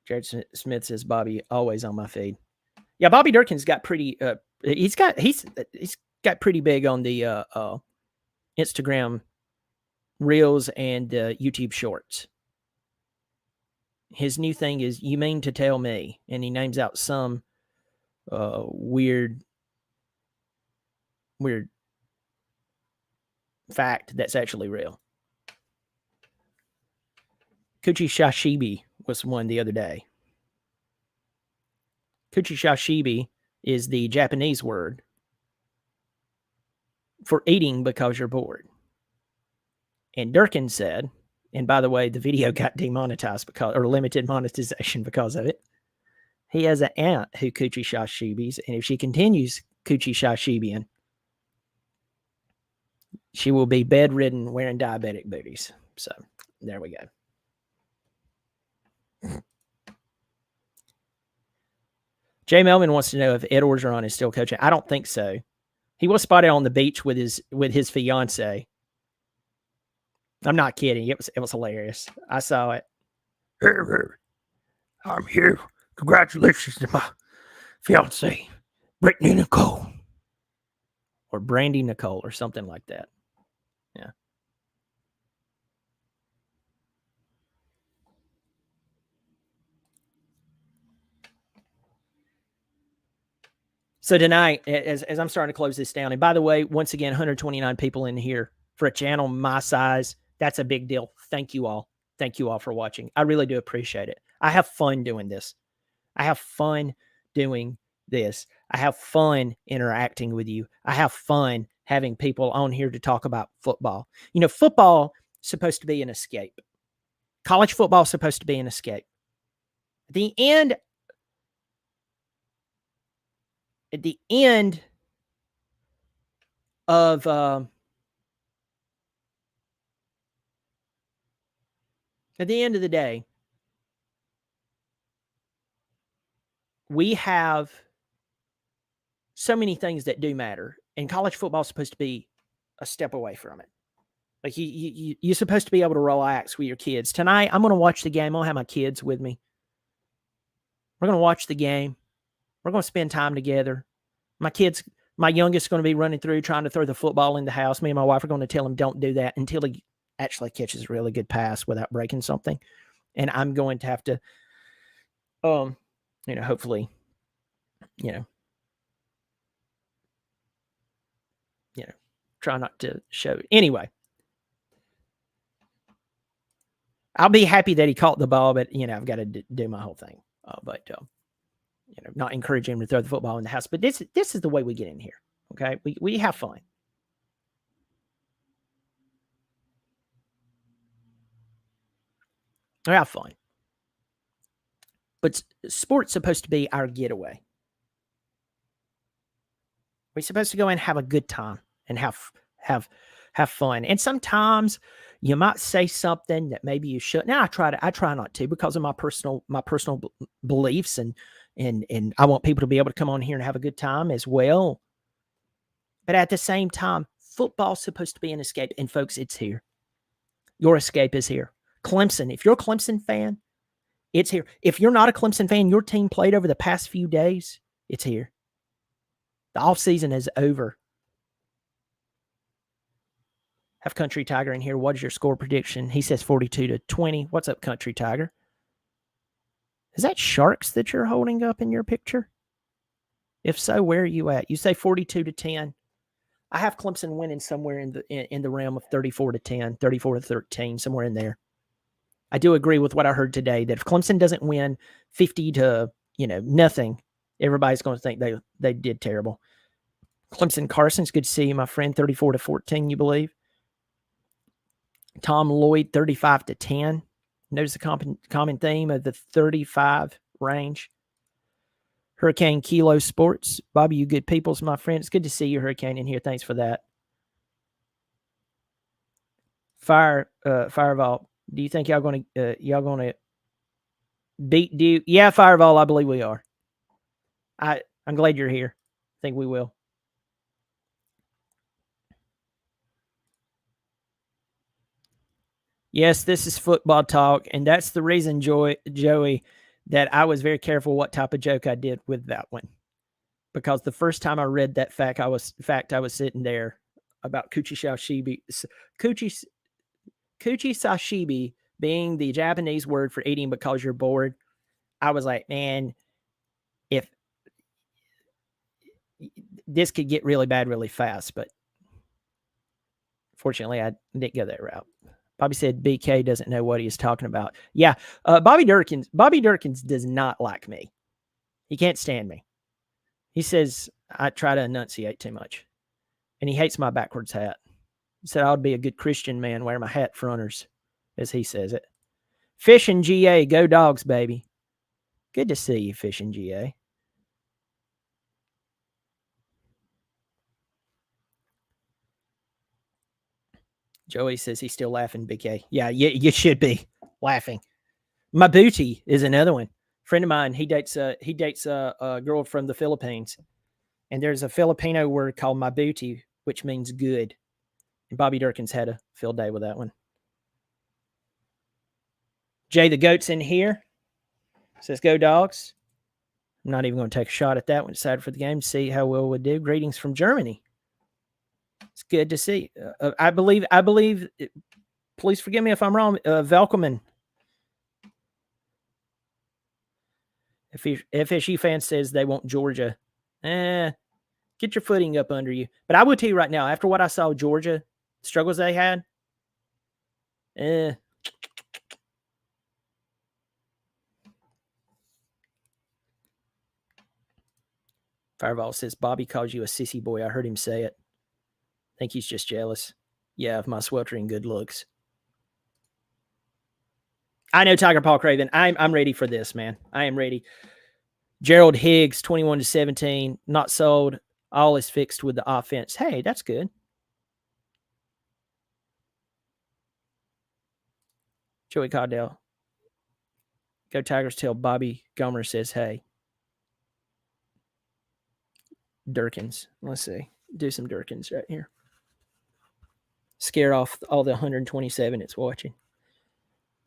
Jared Smith says, Bobby, always on my feed. Yeah, Bobby Durkin's got pretty, he's got pretty big on the Instagram Reels and YouTube Shorts. His new thing is, you mean to tell me, and he names out some weird fact that's actually real. Kuchi Shashibi was one the other day. Kuchi Shashibi is the Japanese word for eating because you're bored. And Durkin said, and by the way, the video got demonetized or limited monetization because of it. He has an aunt who Kuchi Shashibis, and if she continues Kuchi Shashibian, she will be bedridden wearing diabetic booties. So there we go. Jay Melvin wants to know if Ed Orgeron is still coaching. I don't think so. He was spotted on the beach with his fiance. I'm not kidding. It was hilarious. I saw it. I'm here. Congratulations to my fiance, Brittany Nicole. Or Brandy Nicole or something like that. Yeah. So tonight, as I'm starting to close this down, and by the way, once again, 129 people in here for a channel my size. That's a big deal. Thank you all. Thank you all for watching. I really do appreciate it. I have fun doing this. I have fun doing this. I have fun interacting with you. I have fun having people on here to talk about football. You know, football is supposed to be an escape. College football is supposed to be an escape. At the end of at the end of the day, we have so many things that do matter, and college football is supposed to be a step away from it. Like you're supposed to be able to relax with your kids. Tonight, I'm going to watch the game. I'm going to have my kids with me. We're going to watch the game. We're going to spend time together. My youngest is going to be running through trying to throw the football in the house. Me and my wife are going to tell him don't do that until he actually catches a really good pass without breaking something. And I'm going to have to, hopefully, try not to show it. Anyway, I'll be happy that he caught the ball, but, I've got to do my whole thing. Not encouraging him to throw the football in the house. But this is the way we get in here, okay? We have fun. We have fun. But sport's supposed to be our getaway. We're supposed to go and have a good time and have fun. And sometimes you might say something that maybe you shouldn't. Now I try not to because of my personal beliefs and I want people to be able to come on here and have a good time as well. But at the same time, football's supposed to be an escape. And folks, it's here. Your escape is here. Clemson, if you're a Clemson fan, it's here. If you're not a Clemson fan, your team played over the past few days, it's here. The offseason is over. Have Country Tiger in here. What is your score prediction? He says 42-20. What's up, Country Tiger? Is that Sharks that you're holding up in your picture? If so, where are you at? You say 42-10. I have Clemson winning somewhere in the realm of 34-10, 34-13, somewhere in there. I do agree with what I heard today that if Clemson doesn't win 50-nothing, everybody's going to think they did terrible. Clemson Carson's good to see you, my friend. 34-14, you believe? Tom Lloyd, 35-10. Notice the common theme of the 35 range. Hurricane Kilo Sports. Bobby, you good peoples, my friend. It's good to see you, Hurricane, in here. Thanks for that. Firevault. Do you think y'all gonna beat Duke? Yeah, Firevault, I believe we are. I'm glad you're here. I think we will. Yes, this is football talk, and that's the reason, Joey, that I was very careful what type of joke I did with that one. Because the first time I read that fact, I was sitting there about kuchi sashimi being the Japanese word for eating because you're bored. I was like, man, if this could get really bad really fast, but fortunately I didn't go that route. Bobby said BK doesn't know what he is talking about. Yeah, Bobby Durkins does not like me. He can't stand me. He says I try to enunciate too much. And he hates my backwards hat. He said I would be a good Christian man, wear my hat fronters, as he says it. Fish and GA, go Dogs, baby. Good to see you, Fish and GA. Joey says he's still laughing, BK. Yeah, you should be laughing. My booty is another one. Friend of mine, he dates a girl from the Philippines. And there's a Filipino word called mabuti, which means good. And Bobby Durkins had a field day with that one. Jay the Goat's in here. Says, go Dogs. I'm not even going to take a shot at that one. Decided for the game to see how well we do. Greetings from Germany. It's good to see. I believe, please forgive me if I'm wrong, Velkomen. If FSU fan says they want Georgia, get your footing up under you. But I will tell you right now, after what I saw Georgia, struggles they had, Fireball says, Bobby calls you a sissy boy. I heard him say it. I think he's just jealous. Yeah, of my sweltering good looks. I know, Tiger Paul Craven. I'm ready for this, man. I am ready. Gerald Higgs, 21-17, not sold. All is fixed with the offense. Hey, that's good. Joey Caudell. Go Tigers till Bobby Gomer says, hey. Durkins. Let's see. Do some Durkins right here. Scare off all the 127 it's watching.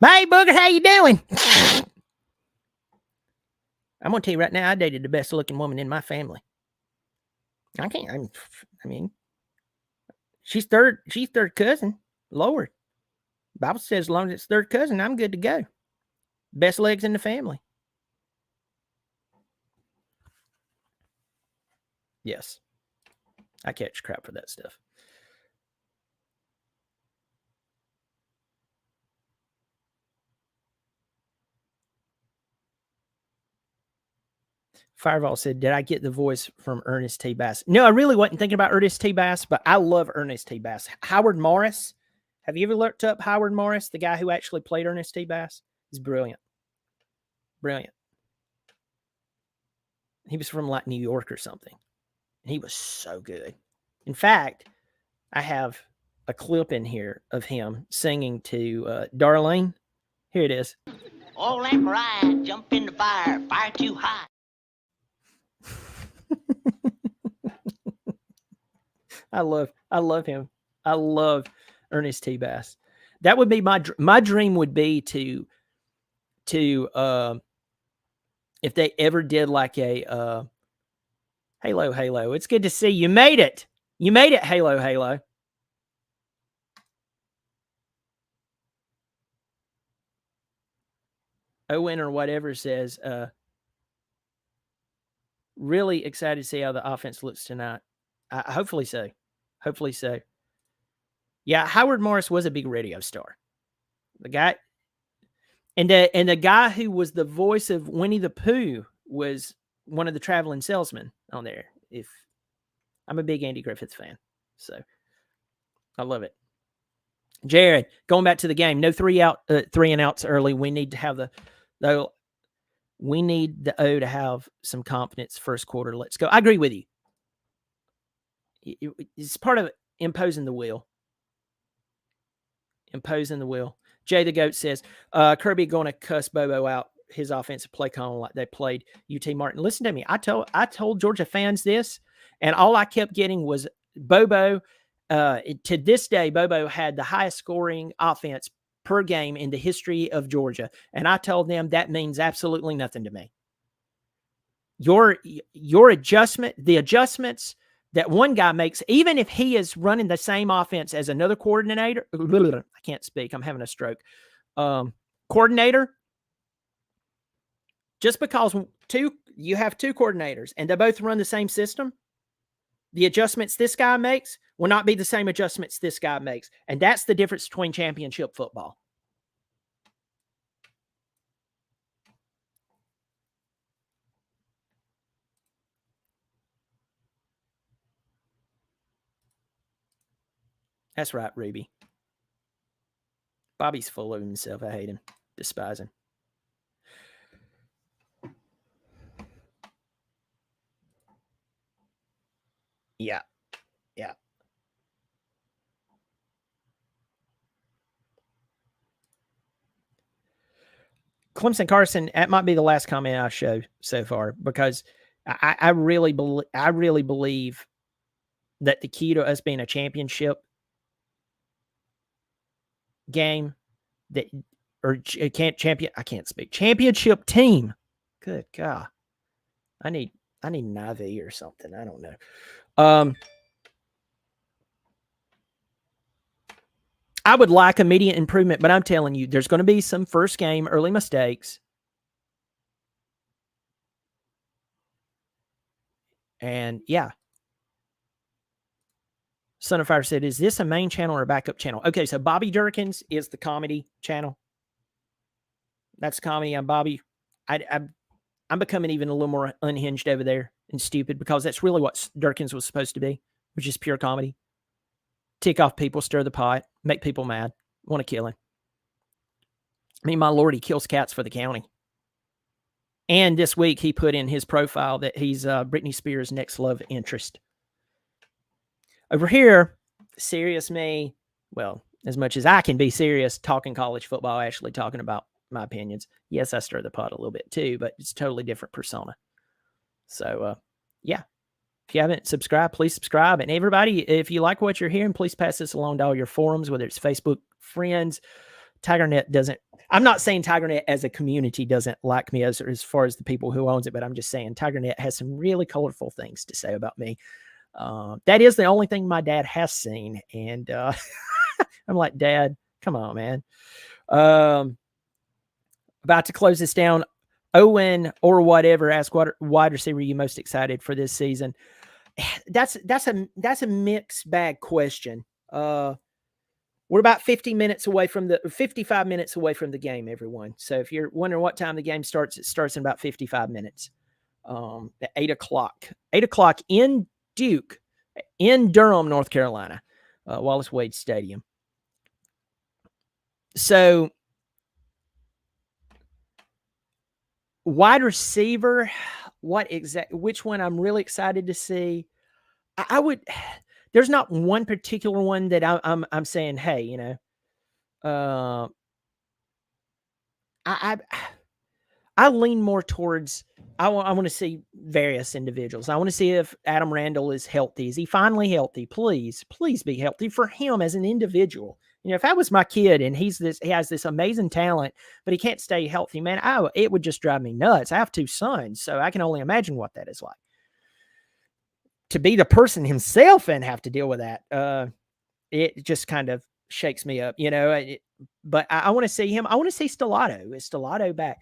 Hey, Booger, how you doing? I'm going to tell you right now, I dated the best looking woman in my family. She's third cousin. Lord. Bible says as long as it's third cousin, I'm good to go. Best legs in the family. Yes. I catch crap for that stuff. Fireball said, did I get the voice from Ernest T. Bass? No, I really wasn't thinking about Ernest T. Bass, but I love Ernest T. Bass. Howard Morris. Have you ever looked up Howard Morris, the guy who actually played Ernest T. Bass? He's brilliant. Brilliant. He was from like New York or something. And he was so good. In fact, I have a clip in here of him singing to Darlene. Here it is. All that ride, jump in the fire too high. I love him. I love Ernest T. Bass. That would be my dream would be to if they ever did like a Halo. It's good to see you made it. You made it, Halo. Owen or whatever says, really excited to see how the offense looks tonight. Hopefully so. Hopefully so. Yeah, Howard Morris was a big radio star. The guy and the guy who was the voice of Winnie the Pooh was one of the traveling salesmen on there. If I'm a big Andy Griffith fan, so I love it. Jared, going back to the game, no 3 and outs early. We need to have we need the O to have some confidence first quarter. Let's go. I agree with you. It's part of imposing the will. Jay the Goat says, Kirby going to cuss Bobo out, his offensive play call like they played UT Martin. Listen to me. I told Georgia fans this, and all I kept getting was Bobo. To this day, Bobo had the highest scoring offense per game in the history of Georgia. And I told them that means absolutely nothing to me. Your the adjustments that one guy makes, even if he is running the same offense as another coordinator, I can't speak, I'm having a stroke, coordinator, just because you have 2 coordinators and they both run the same system, the adjustments this guy makes will not be the same adjustments this guy makes. And that's the difference between championship football. That's right, Ruby. Bobby's full of himself. I hate him. Despise him. Yeah. Clemson Carson, that might be the last comment I show so far, because I really believe that the key to us being a championship game championship team. Good God. I need an IV or something. I don't know. I would like immediate improvement, but I'm telling you, there's going to be some first game early mistakes. And yeah. Son of Fire said, is this a main channel or a backup channel? Okay, so Bobby Durkins is the comedy channel. That's comedy. I'm Bobby. I'm becoming even a little more unhinged over there and stupid, because that's really what Durkins was supposed to be, which is pure comedy. Tick off people, stir the pot, make people mad, want to kill him. I mean, my Lord, he kills cats for the county. And this week he put in his profile that he's Britney Spears' next love interest. Over here, serious me, well, as much as I can be serious talking college football, actually talking about my opinions. Yes, I stir the pot a little bit too, but it's a totally different persona. So, yeah. If you haven't subscribed, please subscribe. And everybody, if you like what you're hearing, please pass this along to all your forums, whether it's Facebook, friends. TigerNet doesn't, I'm not saying TigerNet as a community doesn't like me as far as the people who owns it, but I'm just saying TigerNet has some really colorful things to say about me. That is the only thing my dad has seen. And I'm like, Dad, come on, man. About to close this down. Owen or whatever asked, what wide receiver are you most excited for this season? That's a mixed bag question. We're about 55 minutes away from the game, everyone. So if you're wondering what time the game starts, it starts in about 55 minutes. At 8:00 in Duke, in Durham, North Carolina, Wallace Wade Stadium. So wide receiver, which one I'm really excited to see? There's not one particular one that I'm saying, hey, you know, I lean more towards I want to see various individuals. I want to see if Adam Randall is healthy. Is he finally healthy? Please be healthy for him as an individual. If that was my kid and he has this amazing talent, but he can't stay healthy, man, it would just drive me nuts. I have 2 sons, so I can only imagine what that is like. To be the person himself and have to deal with that, it just kind of shakes me up, but I want to see him. I want to see Stellato. Is Stellato back?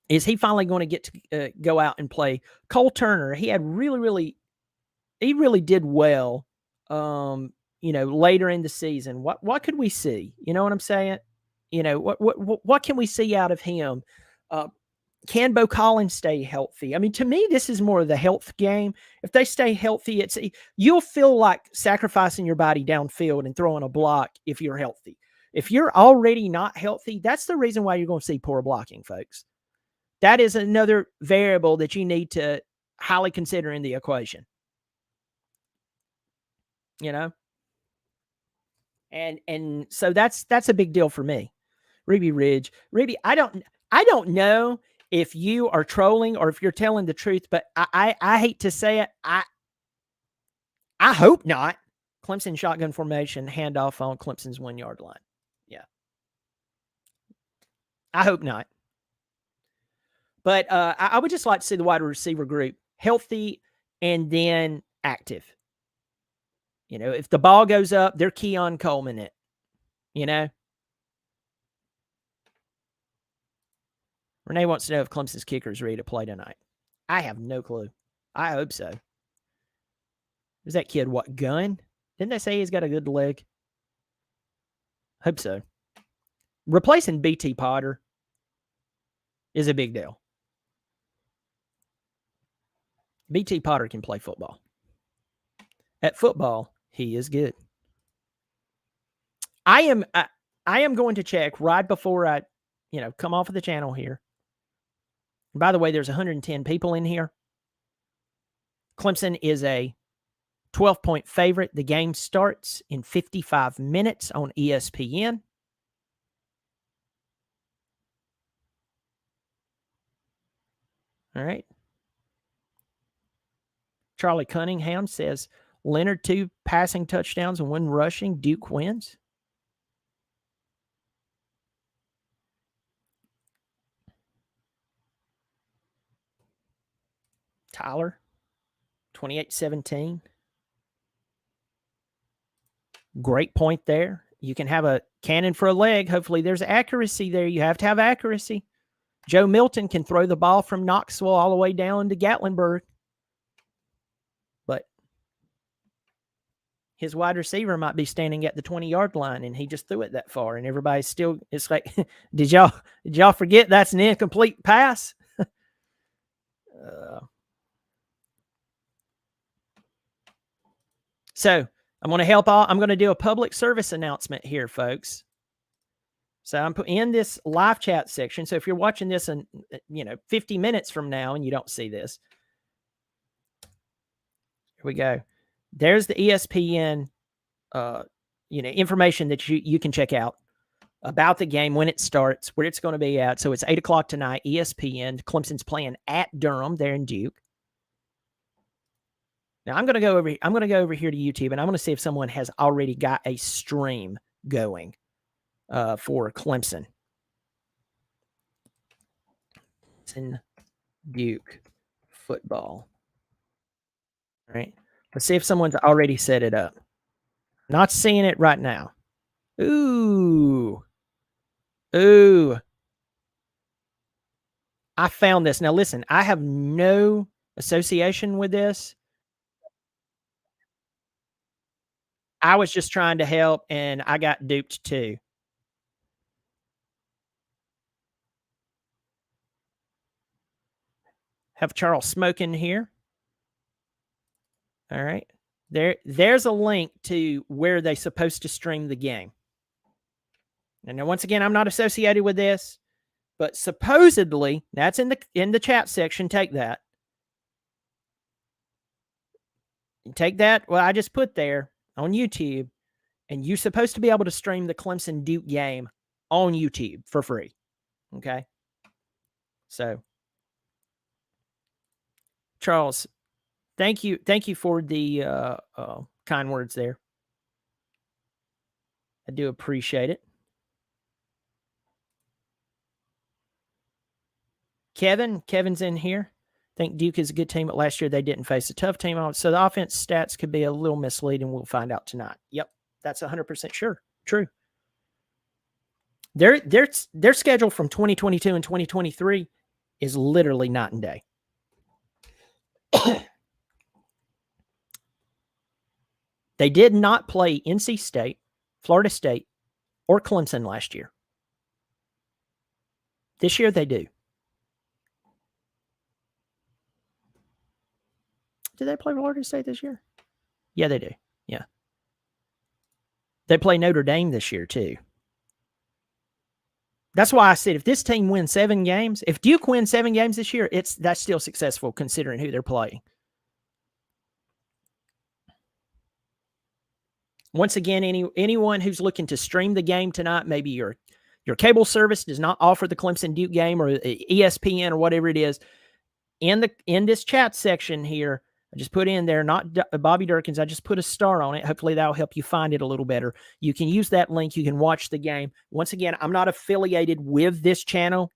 Is he finally going to get to go out and play? Cole Turner, he really did well, later in the season. What could we see? You know what I'm saying? What can we see out of him? Can Bo Collins stay healthy? I mean, to me, this is more of the health game. If they stay healthy, you'll feel like sacrificing your body downfield and throwing a block if you're healthy. If you're already not healthy, that's the reason why you're going to see poor blocking, folks. That is another variable that you need to highly consider in the equation. And so that's a big deal for me. Ruby Ridge. Ruby, I don't know if you are trolling or if you're telling the truth, but I hate to say it. I hope not. Clemson shotgun formation, handoff on Clemson's 1 yard line. Yeah. I hope not. But I would just like to see the wide receiver group healthy and then active. If the ball goes up, they're Keon Coleman it. Renee wants to know if Clemson's kicker is ready to play tonight. I have no clue. I hope so. Is that kid Gunn? Didn't they say he's got a good leg? Hope so. Replacing BT Potter is a big deal. BT Potter can play football. At football, he is good. I am going to check right before I, come off of the channel here. And by the way, there's 110 people in here. Clemson is a 12-point favorite. The game starts in 55 minutes on ESPN. All right. Charlie Cunningham says Leonard 2 passing touchdowns and 1 rushing. Duke wins. Tyler, 28-17. Great point there. You can have a cannon for a leg. Hopefully there's accuracy there. You have to have accuracy. Joe Milton can throw the ball from Knoxville all the way down to Gatlinburg. But his wide receiver might be standing at the 20-yard line and he just threw it that far. And everybody's still, it's like, did y'all forget that's an incomplete pass? So I'm going to help all. I'm going to do a public service announcement here, folks. So I'm in this live chat section. So if you're watching this in 50 minutes from now and you don't see this, here we go. There's the ESPN, information that you can check out about the game, when it starts, where it's going to be at. So it's 8:00 tonight, ESPN. Clemson's playing at Durham. They're in Duke. Now I'm going to go over here to YouTube and I'm going to see if someone has already got a stream going for Clemson. Duke football. All right. Let's see if someone's already set it up. Not seeing it right now. Ooh. I found this. Now listen, I have no association with this. I was just trying to help and I got duped too. Have Charles Smoking here. All right. There's a link to where they're supposed to stream the game. And now, once again, I'm not associated with this, but supposedly, that's in the chat section. Take that. Take that. Well, I just put there on YouTube, and you're supposed to be able to stream the Clemson Duke game on YouTube for free. Okay. So, Charles, thank you for the kind words there. I do appreciate it. Kevin's in here. I think Duke is a good team, but last year they didn't face a tough team. So the offense stats could be a little misleading. We'll find out tonight. Yep, that's 100% sure. True. Their schedule from 2022 and 2023 is literally night and day. They did not play NC State, Florida State, or Clemson last year. This year they do. Did they play Florida State this year? Yeah, they do. Yeah. They play Notre Dame this year too. That's why I said if this team wins 7 games, if Duke wins 7 games this year, that's still successful considering who they're playing. Once again, anyone who's looking to stream the game tonight, maybe your cable service does not offer the Clemson Duke game or ESPN or whatever it is, in this chat section here, I just put in there, not Bobby Durkins. I just put a star on it. Hopefully that'll help you find it a little better. You can use that link. You can watch the game. Once again, I'm not affiliated with this channel.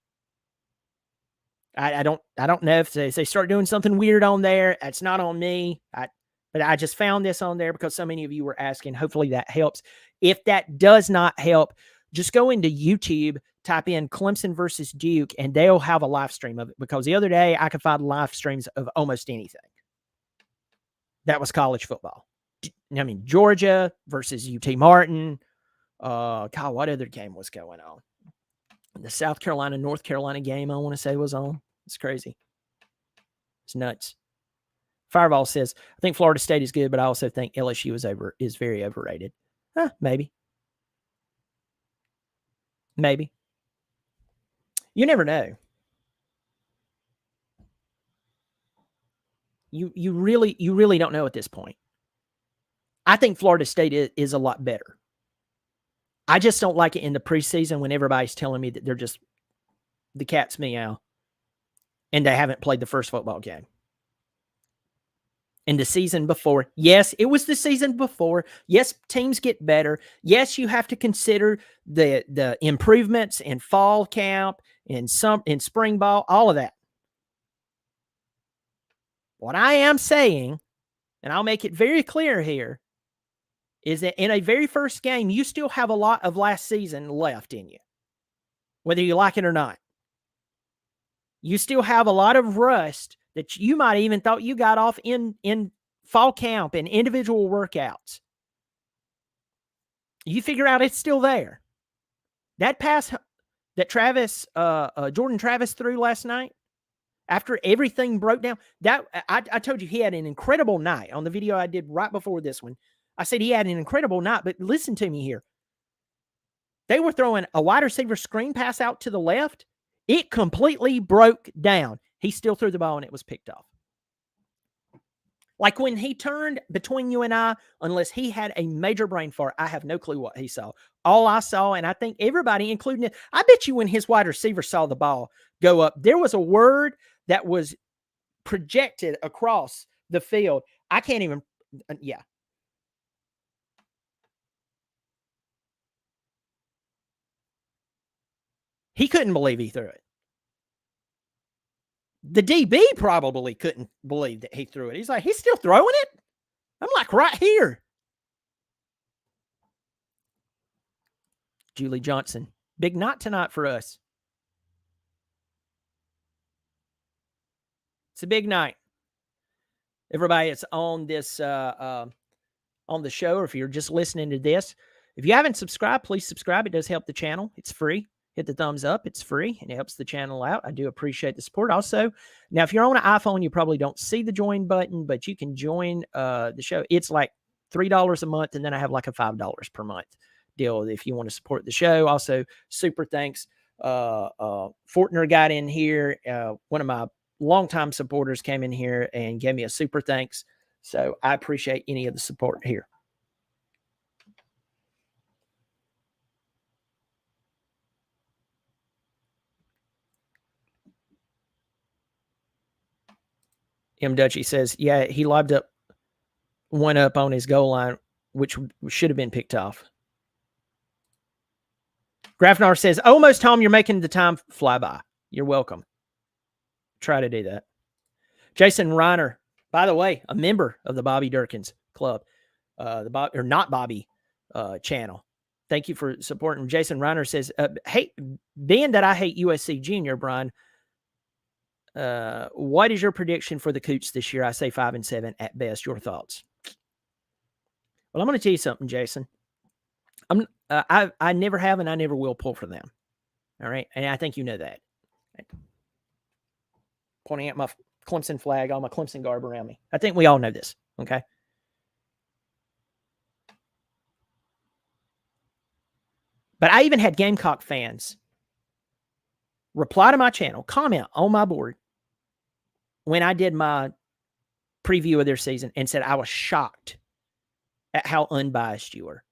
I don't know if they start doing something weird on there. It's not on me. But I just found this on there because so many of you were asking. Hopefully that helps. If that does not help, just go into YouTube, type in Clemson versus Duke, and they'll have a live stream of it. Because the other day I could find live streams of almost anything. That was college football. I mean, Georgia versus UT Martin. God, what other game was going on? The South Carolina, North Carolina game, I want to say, was on. It's crazy. It's nuts. Fireball says, I think Florida State is good, but I also think LSU is very overrated. Maybe. Maybe. You never know. You really don't know at this point. I think Florida State is a lot better. I just don't like it in the preseason when everybody's telling me that they're just the cat's meow and they haven't played the first football game. And the season before, yes, it was the season before. Yes, teams get better. Yes, you have to consider the improvements in fall camp, in spring ball, all of that. What I am saying, and I'll make it very clear here, is that in a very first game, you still have a lot of last season left in you, whether you like it or not. You still have a lot of rust that you might even thought you got off in fall camp and individual workouts. You figure out it's still there. That pass that Jordan Travis threw last night, after everything broke down, that I told you he had an incredible night on the video I did right before this one. I said he had an incredible night, but listen to me here. They were throwing a wide receiver screen pass out to the left. It completely broke down. He still threw the ball and it was picked off. Like when he turned between you and I, unless he had a major brain fart, I have no clue what he saw. All I saw, and I think everybody, including it, I bet you when his wide receiver saw the ball go up, there was a word that was projected across the field. I can't even, yeah. He couldn't believe he threw it. The DB probably couldn't believe that he threw it. He's like, he's still throwing it? I'm like, right here. Julie Johnson. Big night tonight for us. It's a big night. Everybody that's on this on the show, or if you're just listening to this, if you haven't subscribed, please subscribe. It does help the channel. It's free. Hit the thumbs up. It's free, and it helps the channel out. I do appreciate the support. Also, now, if you're on an iPhone, you probably don't see the join button, but you can join the show. It's like $3 a month, and then I have like a $5 per month deal if you want to support the show. Also, super thanks. Fortner got in here. One of my longtime supporters came in here and gave me a super thanks. So I appreciate any of the support here. M. Dutchy says, yeah, he lobbed up one up on his goal line, which should have been picked off. Grafnar says, almost home, you're making the time fly by. You're welcome. Try to do that. Jason Reiner, by the way, a member of the Bobby Durkins Club, not Bobby channel. Thank you for supporting. Jason Reiner says, hey, being that I hate USC Junior, Brian, what is your prediction for the Coots this year? I say 5-7 at best. Your thoughts? Well, I'm going to tell you something, Jason. I never have and I never will pull for them. All right, and I think you know that. Pointing at my Clemson flag, all my Clemson garb around me. I think we all know this. Okay. But I even had Gamecock fans reply to my channel, comment on my board when I did my preview of their season and said I was shocked at how unbiased you were.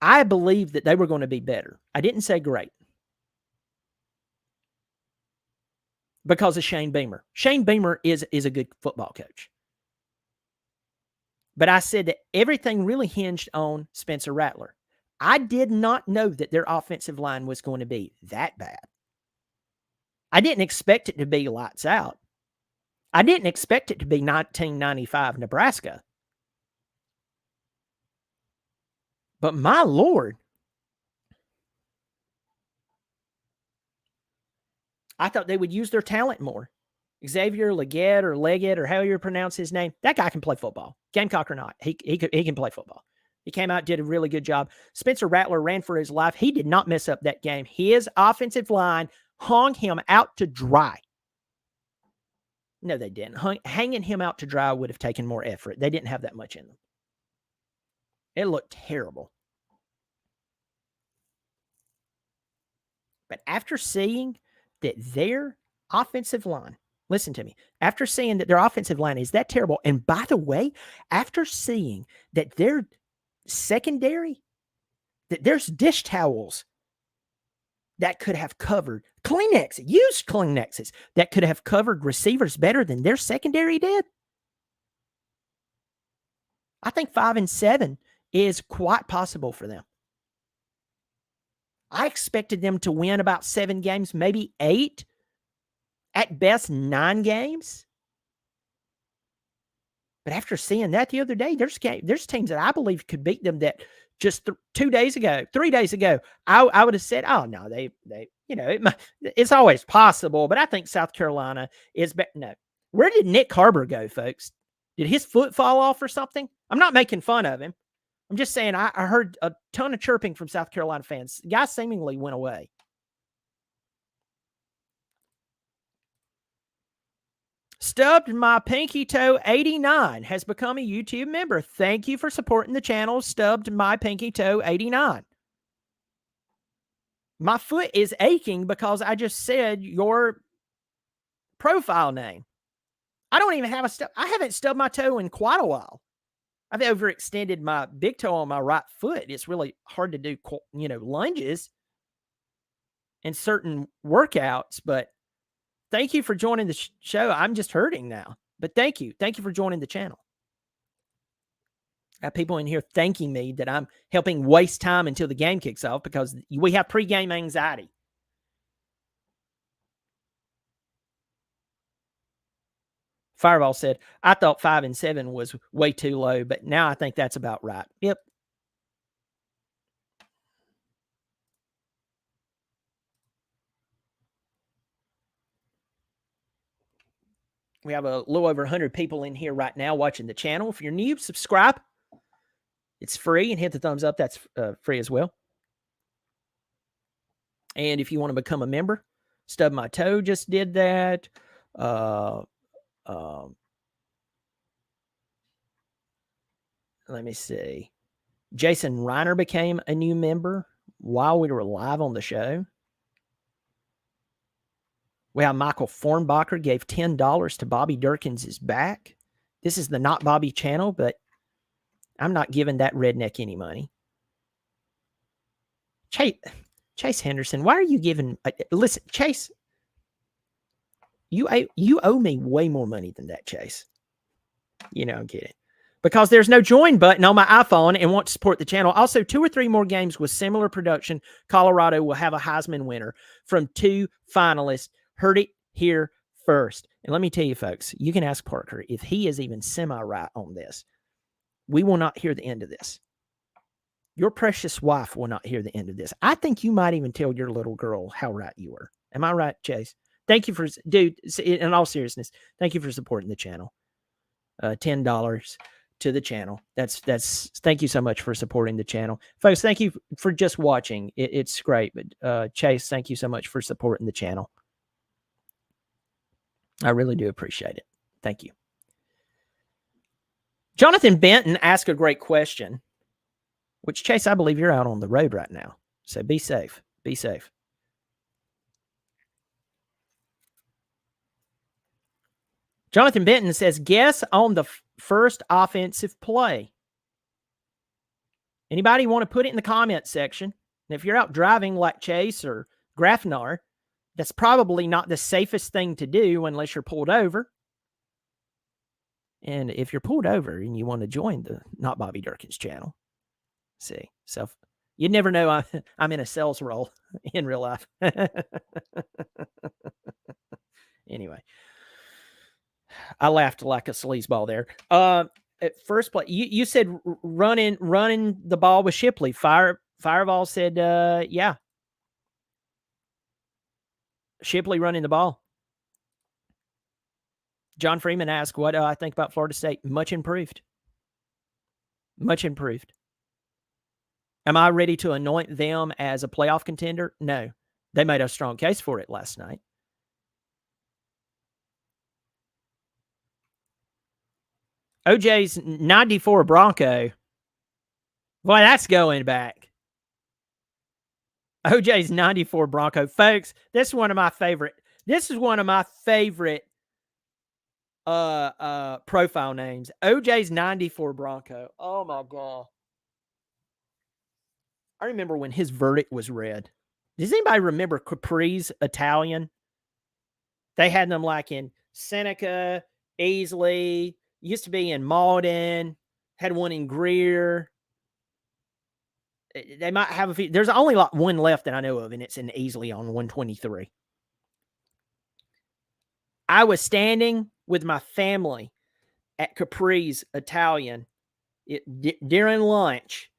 I believed that they were going to be better. I didn't say great. Because of Shane Beamer. Shane Beamer is a good football coach. But I said that everything really hinged on Spencer Rattler. I did not know that their offensive line was going to be that bad. I didn't expect it to be lights out. I didn't expect it to be 1995 Nebraska. But my Lord, I thought they would use their talent more. Xavier Leggett or Leggett or how you pronounce his name, that guy can play football. Gamecock or not, he can play football. He came out, did a really good job. Spencer Rattler ran for his life. He did not mess up that game. His offensive line hung him out to dry. No, they didn't. Hanging him out to dry would have taken more effort. They didn't have that much in them. It looked terrible. But after seeing that their offensive line, listen to me, after seeing that their offensive line is that terrible, and by the way, after seeing that their secondary, that there's dish towels that could have covered used Kleenexes that could have covered receivers better than their secondary did. I think 5-7 is quite possible for them. I expected them to win about 7 games, maybe 8, at best 9 games. But after seeing that the other day, there's teams that I believe could beat them that just 3 days ago, I would have said, oh no, they it's always possible. But I think South Carolina is better. No, where did Nick Harbor go, folks? Did his foot fall off or something? I'm not making fun of him. I'm just saying I heard a ton of chirping from South Carolina fans. The guy seemingly went away. Stubbed My Pinky Toe 89 has become a YouTube member. Thank you for supporting the channel, Stubbed My Pinky Toe 89. My foot is aching because I just said your profile name. I don't even have a stub. I haven't stubbed my toe in quite a while. I've overextended my big toe on my right foot. It's really hard to do, lunges and certain workouts, but thank you for joining the show. I'm just hurting now, but thank you. Thank you for joining the channel. I have people in here thanking me that I'm helping waste time until the game kicks off because we have pregame anxiety. Fireball said, I thought 5-7 was way too low, but now I think that's about right. Yep. We have a little over 100 people in here right now watching the channel. If you're new, subscribe. It's free, and hit the thumbs up. That's free as well. And if you want to become a member, Stub My Toe just did that. Let me see. Jason Reiner became a new member while we were live on the show. Well, Michael Fornbacher gave $10 to Bobby Durkins' back. This is the Not Bobby channel, but I'm not giving that redneck any money. Chase Henderson, why are you giving... Listen, Chase, You owe me way more money than that, Chase. You know, get it. Because there's no join button on my iPhone and want to support the channel. Also, 2 or 3 more games with similar production. Colorado will have a Heisman winner from 2 finalists. Heard it here first. And let me tell you, folks, you can ask Parker if he is even semi-right on this. We will not hear the end of this. Your precious wife will not hear the end of this. I think you might even tell your little girl how right you were. Am I right, Chase? Thank you for, dude, in all seriousness, thank you for supporting the channel. $10 to the channel. That's thank you so much for supporting the channel. Folks, thank you for just watching. It's great. But Chase, thank you so much for supporting the channel. I really do appreciate it. Thank you. Jonathan Benton asked a great question, which, Chase, I believe you're out on the road right now. So be safe. Be safe. Jonathan Benton says, guess on the first offensive play. Anybody want to put it in the comment section? And if you're out driving like Chase or Grafnar, that's probably not the safest thing to do unless you're pulled over. And if you're pulled over and you want to join the Not Bobby Durkin's channel, see, so you never know I'm in a sales role in real life. Anyway, I laughed like a sleazeball there. At first play, you said running the ball with Shipley. Fireball said, yeah. Shipley running the ball. John Freeman asked, what I think about Florida State. Much improved. Much improved. Am I ready to anoint them as a playoff contender? No. They made a strong case for it last night. OJ's 94 Bronco. Boy, that's going back. OJ's 94 Bronco. Folks, this is one of my favorite. This is one of my favorite profile names. OJ's 94 Bronco. Oh my God. I remember when his verdict was read. Does anybody remember Capri's Italian? They had them like in Seneca, Easley, used to be in Malden, had one in Greer. They might have a few. There's only like one left that I know of, and it's in Easley on 123. I was standing with my family at Capri's Italian during lunch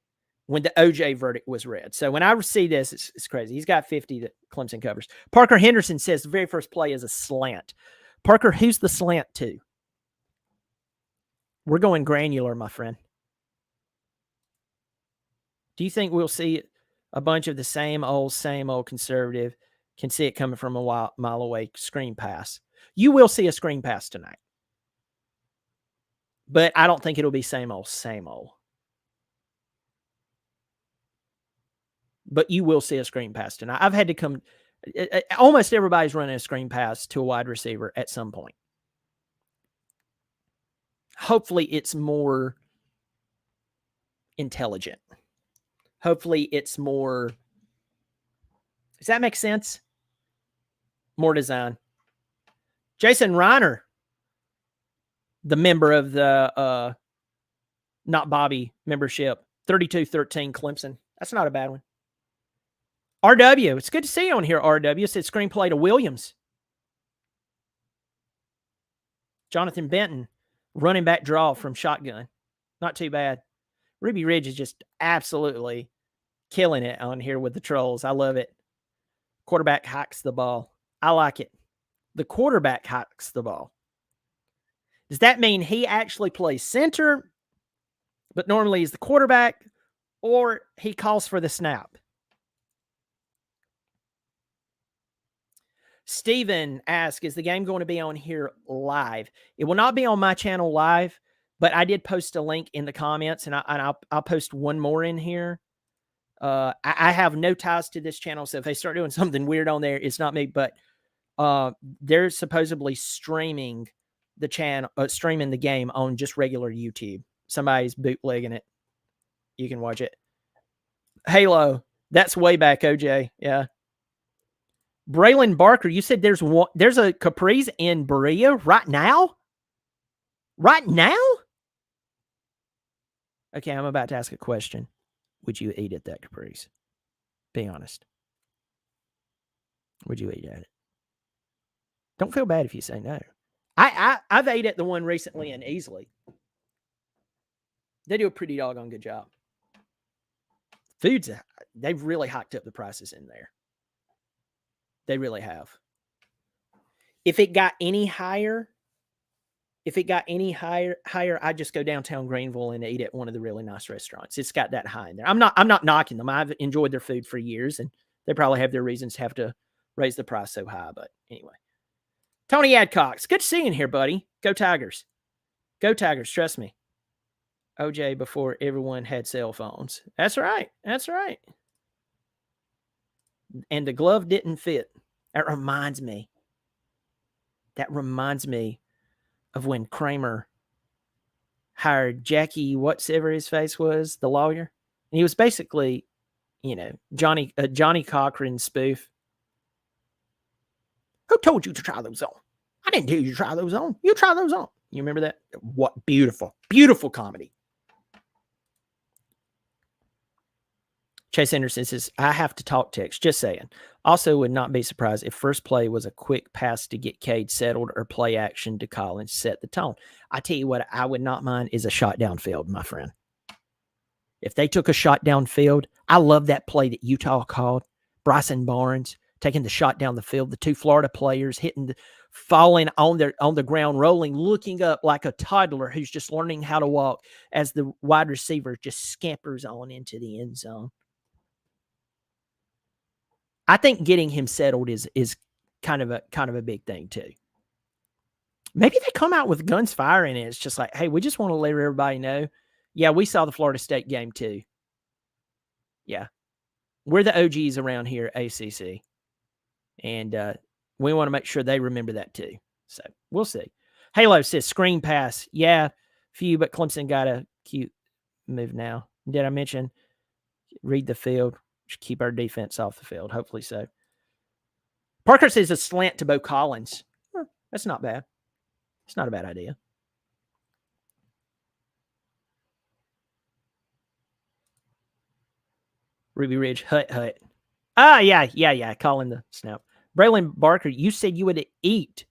when the OJ verdict was read. So when I see this, it's crazy. He's got 50 that Clemson covers. Parker Henderson says the very first play is a slant. Parker, who's the slant to? We're going granular, my friend. Do you think we'll see a bunch of the same old conservative? Can see it coming from a mile away screen pass. You will see a screen pass tonight. But I don't think it'll be same old. But you will see a screen pass tonight. I've had to come. Almost everybody's running a screen pass to a wide receiver at some point. Hopefully it's more intelligent. Hopefully it's more. Does that make sense? More design. Jason Reiner, the member of the Not Bobby membership, 3213 Clemson. That's not a bad one. RW, it's good to see you on here, RW. Said screenplay to Williams. Jonathan Benton, running back draw from shotgun. Not too bad. Ruby Ridge is just absolutely killing it on here with the trolls. I love it. Quarterback hikes the ball. I like it. The quarterback hikes the ball. Does that mean he actually plays center, but normally he's the quarterback, or he calls for the snap? Steven asks, is the game going to be on here live? It will not be on my channel live, but I did post a link in the comments, and I'll post one more in here. I have no ties to this channel, so if they start doing something weird on there, it's not me. But they're supposedly streaming the channel, streaming the game on just regular YouTube. Somebody's bootlegging it. You can watch it. Halo. That's way back, OJ. Yeah. Braylon Barker, you said there's a Capri's in Berea right now? Right now? Okay, I'm about to ask a question. Would you eat at that Capri's? Be honest. Would you eat at it? Don't feel bad if you say no. I've ate at the one recently in Easley. They do a pretty doggone good job. They've really hiked up the prices in there. They really have. If it got any higher, I'd just go downtown Greenville and eat at one of the really nice restaurants. It's got that high in there. I'm not knocking them. I've enjoyed their food for years, and they probably have their reasons to have to raise the price so high. But anyway, Tony Adcox, good seeing here, buddy. Go Tigers. Go Tigers. Trust me. OJ before everyone had cell phones. That's right. That's right. And the glove didn't fit. That reminds me of when Kramer hired Jackie, whatever his face was, the lawyer. And he was basically, Johnny Cochran spoof. Who told you to try those on? I didn't tell you to try those on. You try those on. You remember that? What beautiful, beautiful comedy. Chase Anderson says, I have to talk text. Just saying. Also would not be surprised if first play was a quick pass to get Cade settled or play action to Collins set the tone. I tell you what I would not mind is a shot downfield, my friend. If they took a shot downfield, I love that play that Utah called. Bryson Barnes taking the shot down the field, the two Florida players falling on the ground, rolling, looking up like a toddler who's just learning how to walk as the wide receiver just scampers on into the end zone. I think getting him settled is kind of a big thing too. Maybe they come out with guns firing and it's just like, hey, we just want to let everybody know. Yeah, we saw the Florida State game too. Yeah. We're the OGs around here at ACC. And we want to make sure they remember that too. So we'll see. Halo says screen pass. Yeah, few, but Clemson got a cute move now. Did I mention read the field? Keep our defense off the field. Hopefully so. Parker says a slant to Bo Collins. That's not bad. It's not a bad idea. Ruby Ridge, hut. Ah, yeah. Calling the snap. Braylon Barker, you said you would eat.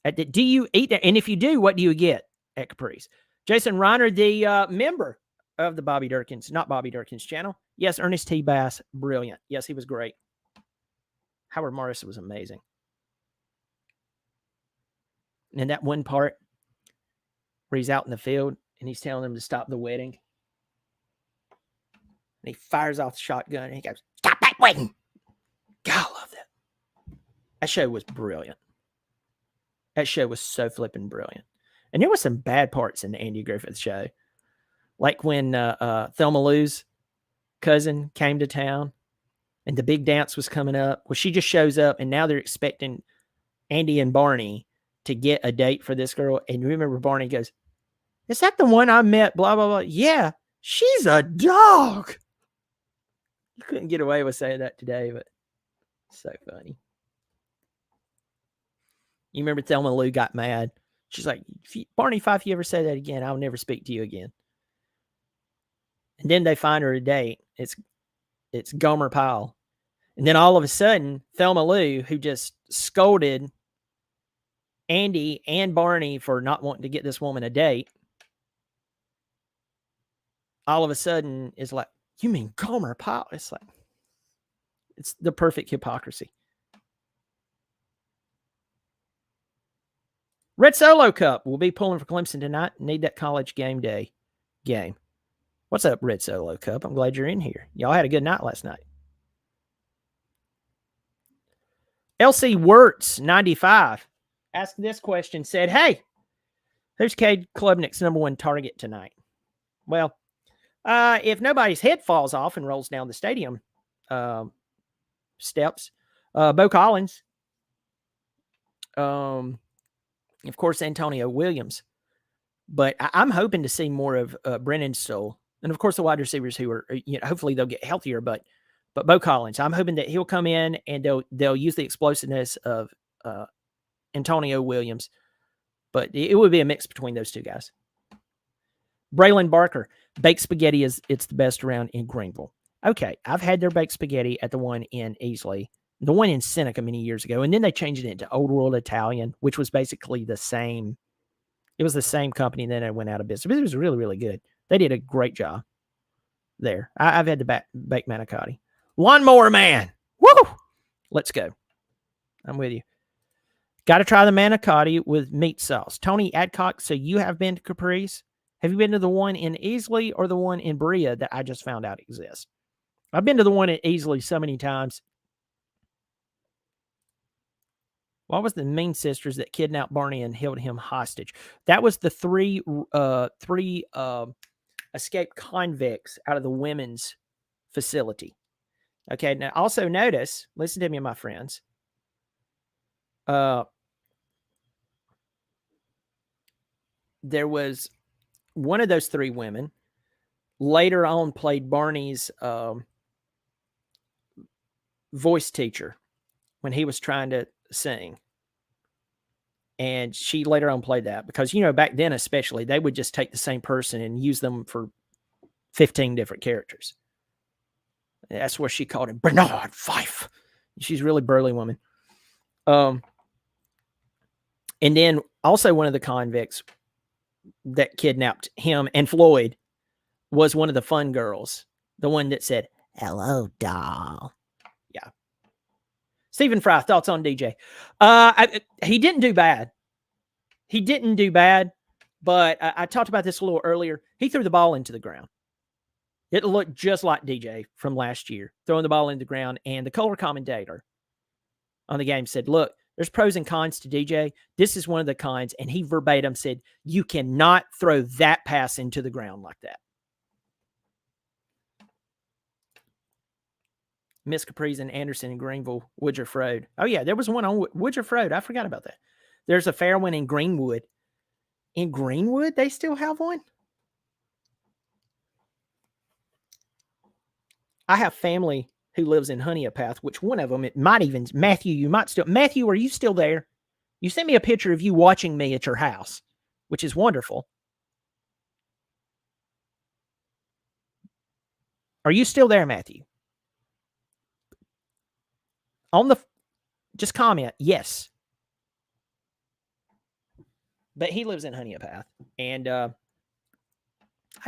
Do you eat there? And if you do, what do you get at Capri's? Jason Reiner, the member of the not Bobby Durkin's channel. Yes, Ernest T. Bass, brilliant. Yes, he was great. Howard Morris was amazing. And that one part where he's out in the field and he's telling them to stop the wedding. And he fires off the shotgun and he goes, stop that wedding. God, I love that. That show was brilliant. That show was so flipping brilliant. And there were some bad parts in the Andy Griffith show. Like when Thelma Lou's cousin came to town and the big dance was coming up. Well, she just shows up and now they're expecting Andy and Barney to get a date for this girl. And you remember Barney goes, is that the one I met? Blah, blah, blah. Yeah, she's a dog. You couldn't get away with saying that today, but so funny. You remember Thelma Lou got mad. She's like, Barney, if you ever say that again, I'll never speak to you again. And then they find her a date. It's Gomer Pyle. And then all of a sudden, Thelma Lou, who just scolded Andy and Barney for not wanting to get this woman a date, all of a sudden is like, you mean Gomer Pyle? It's like, it's the perfect hypocrisy. Red Solo Cup will be pulling for Clemson tonight. Need that college game day game. What's up, Red Solo Cup? I'm glad you're in here. Y'all had a good night last night. LC Wirtz, 95, asked this question, said, hey, who's Cade Klubnik's number one target tonight? Well, if nobody's head falls off and rolls down the stadium steps, Bo Collins, of course, Antonio Williams. But I'm hoping to see more of Brennan Stoll. And, of course, the wide receivers who are, hopefully they'll get healthier. But But Bo Collins, I'm hoping that he'll come in and they'll use the explosiveness of Antonio Williams. But it would be a mix between those two guys. Braylon Barker, baked spaghetti it's the best around in Greenville. Okay, I've had their baked spaghetti at the one in Easley, the one in Seneca many years ago, and then they changed it into Old World Italian, which was basically the same. It was the same company, and then it went out of business. But it was really, really good. They did a great job there. I've had the baked manicotti. One more, man. Woo! Let's go. I'm with you. Got to try the manicotti with meat sauce. Tony Adcock, so you have been to Capri's? Have you been to the one in Easley or the one in Berea that I just found out exists? I've been to the one at Easley so many times. What was the Mean Sisters that kidnapped Barney and held him hostage? That was the three escaped convicts out of the women's facility. Okay, now also notice, listen to me, my friends. There was one of those three women later on played Barney's voice teacher when he was trying to sing. And she later on played that because, back then especially, they would just take the same person and use them for 15 different characters. That's where she called him Bernard Fife. She's a really burly woman. And then also one of the convicts that kidnapped him and Floyd was one of the fun girls. The one that said, "Hello, doll." Yeah. Stephen Fry, thoughts on DJ? He didn't do bad. He didn't do bad, but I talked about this a little earlier. He threw the ball into the ground. It looked just like DJ from last year, throwing the ball into the ground. And the color commentator on the game said, look, there's pros and cons to DJ. This is one of the cons. And he verbatim said, you cannot throw that pass into the ground like that. Miss Capri's and Anderson and Greenville, Woodruff Road. Oh, yeah, there was one on Woodruff Road. I forgot about that. There's a fair one in Greenwood. In Greenwood, they still have one? I have family who lives in Honeypath, which one of them, it might even, Matthew, Matthew, are you still there? You sent me a picture of you watching me at your house, which is wonderful. Are you still there, Matthew? Just comment, yes. But he lives in Honeypath, and I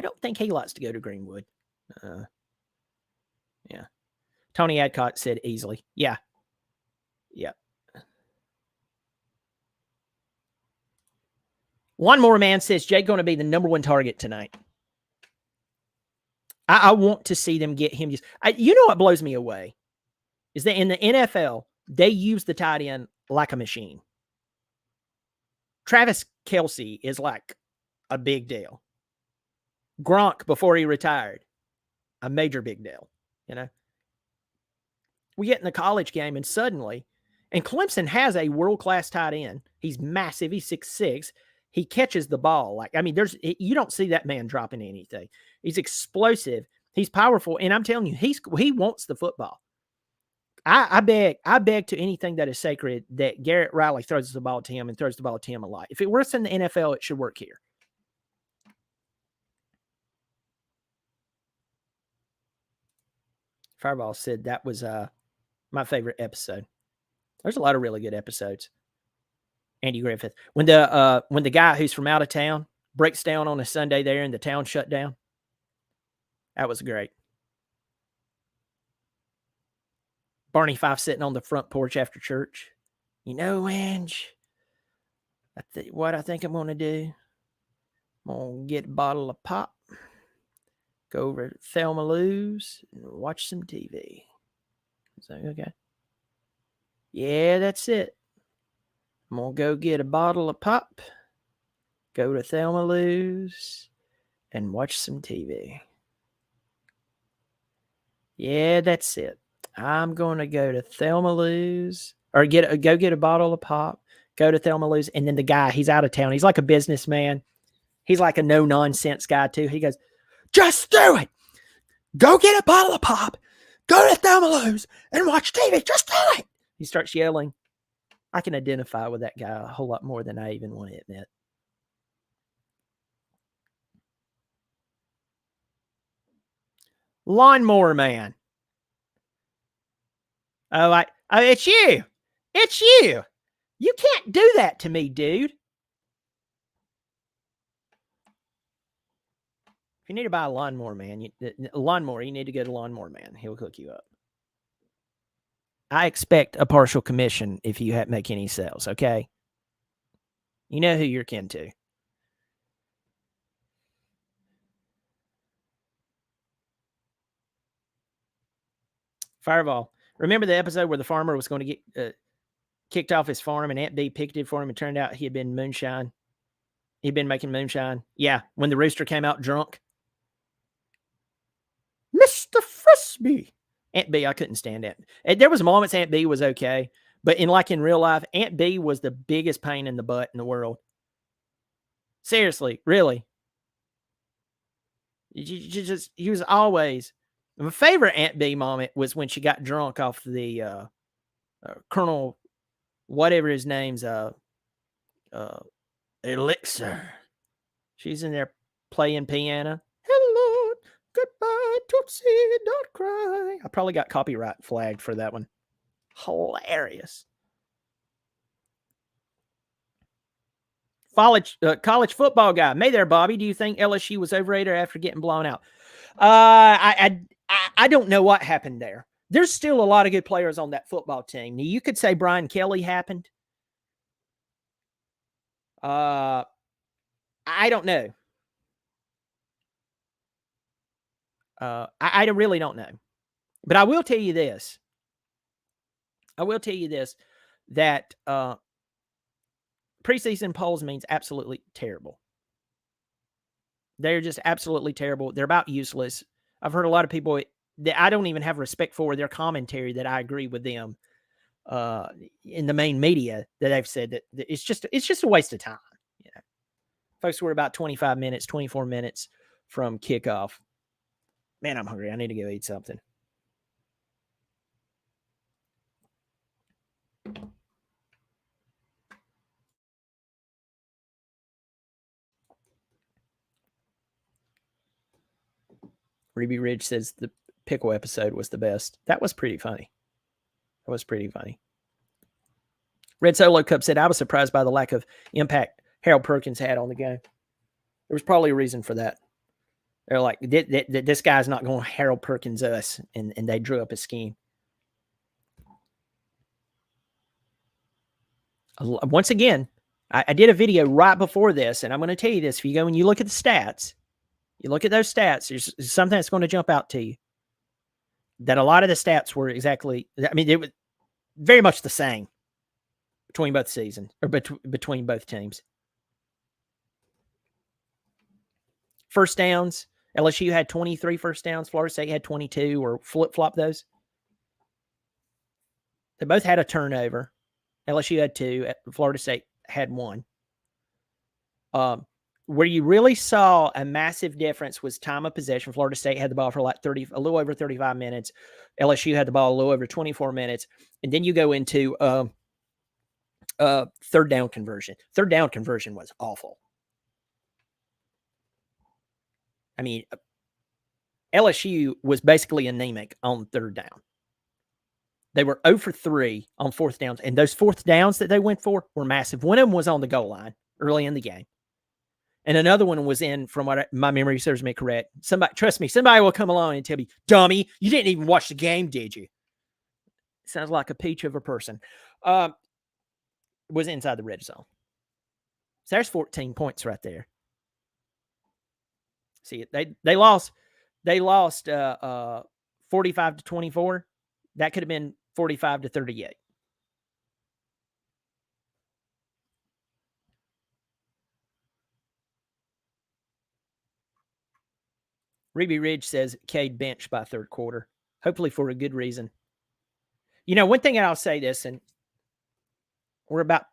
don't think he likes to go to Greenwood. Yeah. Tony Adcock said easily. Yeah. Yeah. One more man says Jake going to be the number one target tonight. I want to see them get him. You know what blows me away is that in the NFL, they use the tight end like a machine. Travis Kelce is like a big deal. Gronk, before he retired, a major big deal. We get in the college game and suddenly, and Clemson has a world-class tight end. He's massive. He's 6'6". He catches the ball. You don't see that man dropping anything. He's explosive. He's powerful. And I'm telling you, he wants the football. I beg to anything that is sacred that Garrett Riley throws the ball to him and throws the ball to him a lot. If it works in the NFL, it should work here. Fireball said that was my favorite episode. There's a lot of really good episodes. Andy Griffith. When the guy who's from out of town breaks down on a Sunday there and the town shut down. That was great. Barney Fife sitting on the front porch after church. Ange, what I think I'm going to do? I'm going to get a bottle of pop, go over to Thelma Lou's, and watch some TV. Is that okay? Yeah, that's it. I'm going to go get a bottle of pop, go to Thelma Lou's, and watch some TV. Yeah, that's it. I'm going to go to Thelma Lou's, or go get a bottle of pop, go to Thelma Lou's, and then the guy, he's out of town. He's like a businessman. He's like a no-nonsense guy, too. He goes, just do it. Go get a bottle of pop, Go to Thermalos and watch TV. Just do it. He starts yelling. I can identify with that guy a whole lot more than I even want to admit. Lawnmower Man. Oh, it's you. It's you. You can't do that to me, dude. If you need to buy a lawnmower, man, you need to go to Lawnmower Man. He'll hook you up. I expect a partial commission if you make any sales, okay? You know who you're kin to. Fireball. Remember the episode where the farmer was going to get kicked off his farm and Aunt B picketed for him and turned out he had been moonshine? He'd been making moonshine. Yeah, when the rooster came out drunk. Mr. Frisbee. Aunt B, I couldn't stand it. There was moments Aunt B was okay, but in real life, Aunt B was the biggest pain in the butt in the world. Seriously, really. He was always. My favorite Aunt B moment was when she got drunk off the Colonel, whatever his name's, elixir. She's in there playing piano. Hello, goodbye, Tootsie, don't cry. I probably got copyright flagged for that one. Hilarious. College football guy. May there, Bobby. Do you think LSU was overrated after getting blown out? I don't know what happened there. There's still a lot of good players on that football team. You could say Brian Kelly happened. I don't know. I really don't know. But I will tell you this. That preseason polls means absolutely terrible. They're just absolutely terrible. They're about useless. I've heard a lot of people that I don't even have respect for their commentary that I agree with them in the main media that they've said that it's just a waste of time. You know, folks, we're about 25 minutes, 24 minutes from kickoff. Man, I'm hungry. I need to go eat something. Ruby Ridge says the pickle episode was the best. That was pretty funny. Red Solo Cup said, I was surprised by the lack of impact Harold Perkins had on the game. There was probably a reason for that. They're like, this guy's not going to Harold Perkins us, and they drew up a scheme. Once again, I did a video right before this, and I'm going to tell you this. If you go and you look at the stats, you look at those stats, there's something that's going to jump out to you. That a lot of the stats were exactly, I mean, they were very much the same between both seasons, or between both teams. First downs, LSU had 23 first downs. Florida State had 22, or flip-flop those. They both had a turnover. LSU had 2. Florida State had 1. Where you really saw a massive difference was time of possession. Florida State had the ball for a little over 35 minutes. LSU had the ball a little over 24 minutes. And then you go into third down conversion. Third down conversion was awful. I mean, LSU was basically anemic on third down. They were 0 for 3 on fourth downs, and those fourth downs that they went for were massive. One of them was on the goal line early in the game, and another one was in, from what my memory serves me correct. Trust me, somebody will come along and tell me, dummy, you didn't even watch the game, did you? Sounds like a peach of a person. Was inside the red zone. So there's 14 points right there. See, they lost 45 to 24. That could have been 45 to 38. Ruby Ridge says Cade benched by third quarter, hopefully for a good reason. You know, one thing I'll say this, and we're about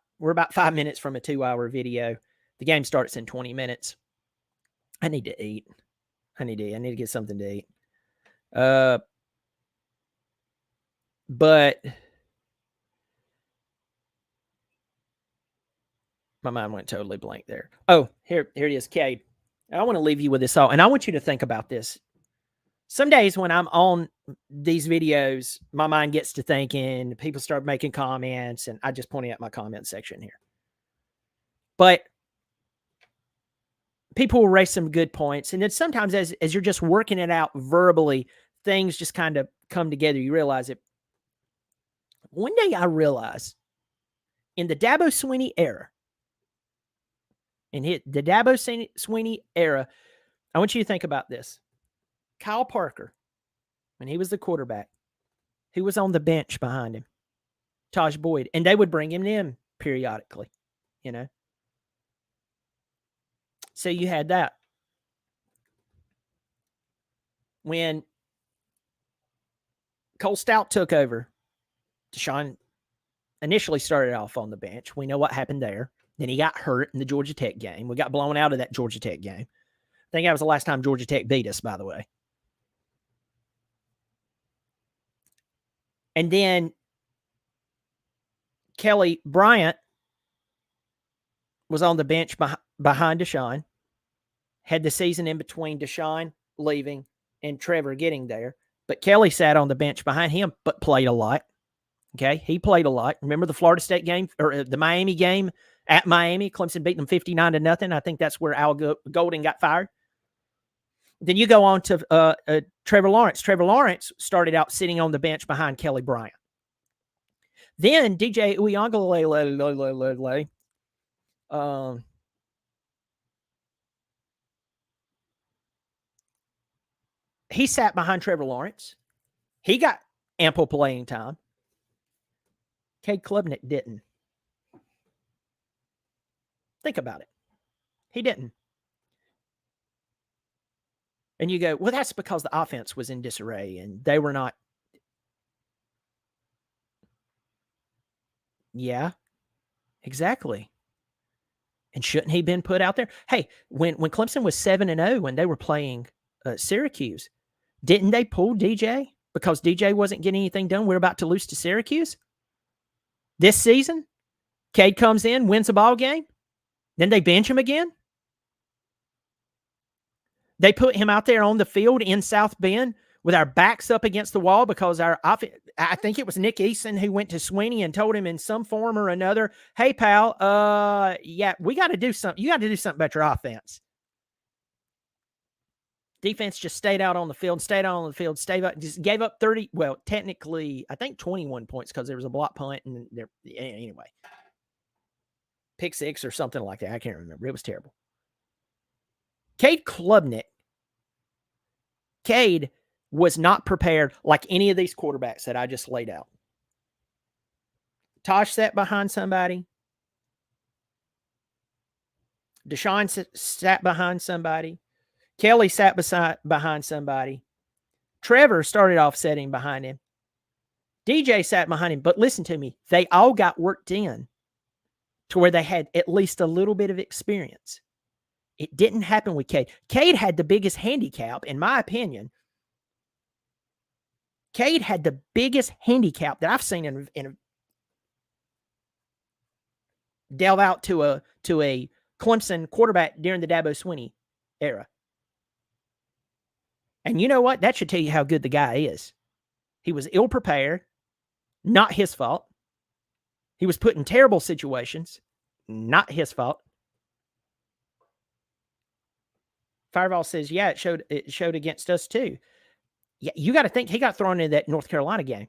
5 minutes from a 2-hour video. The game starts in 20 minutes. I need to eat. I need to get something to eat. But my mind went totally blank there. Oh, here it is, Cade. I want to leave you with this thought, and I want you to think about this. Some days when I'm on these videos, my mind gets to thinking, people start making comments, and I just pointing at my comment section here. But people will raise some good points. And then sometimes as you're just working it out verbally, things just kind of come together. You realize it. One day I realized in the Dabo Swinney era, the Dabo Swinney era, I want you to think about this. Kyle Parker, when he was the quarterback, who was on the bench behind him? Taj Boyd. And they would bring him in periodically, you know. So you had that. When Cole Stout took over, Deshaun initially started off on the bench. We know what happened there. Then he got hurt in the Georgia Tech game. We got blown out of that Georgia Tech game. I think that was the last time Georgia Tech beat us, by the way. And then Kelly Bryant was on the bench behind Deshaun, had the season in between Deshaun leaving and Trevor getting there. But Kelly sat on the bench behind him, but played a lot. Okay, he played a lot. Remember the Florida State game or the Miami game at Miami? Clemson beat them 59-0. I think that's where Al Golden got fired. Then you go on to Trevor Lawrence. Trevor Lawrence started out sitting on the bench behind Kelly Bryant. Then DJ Uiagalelei, he sat behind Trevor Lawrence. He got ample playing time. Cade Klubnik didn't. Think about it. He didn't. And you go, well, that's because the offense was in disarray and they were not. Yeah, exactly. And shouldn't he been put out there? Hey, when Clemson was 7-0 when they were playing Syracuse, didn't they pull DJ because DJ wasn't getting anything done? We're about to lose to Syracuse this season. Cade comes in, wins a ball game. Then they bench him again. They put him out there on the field in South Bend with our backs up against the wall because I think it was Nick Eason who went to Swinney and told him in some form or another, hey, pal, yeah, we got to do something. You got to do something about your offense. Defense just stayed out on the field, just gave up 30, well, technically, I think 21 points because there was a block punt and there, anyway. Pick six or something like that. I can't remember. It was terrible. Cade Klubnik. Cade was not prepared like any of these quarterbacks that I just laid out. Tosh sat behind somebody. Deshaun sat behind somebody. Kelly sat behind somebody. Trevor started off sitting behind him. DJ sat behind him. But listen to me. They all got worked in to where they had at least a little bit of experience. It didn't happen with Cade. Cade had the biggest handicap, in my opinion. Cade had the biggest handicap that I've seen in delve out to a Clemson quarterback during the Dabo Swinney era. And you know what? That should tell you how good the guy is. He was ill-prepared. Not his fault. He was put in terrible situations. Not his fault. Fireball says, yeah, it showed against us too. Yeah, you got to think he got thrown in that North Carolina game.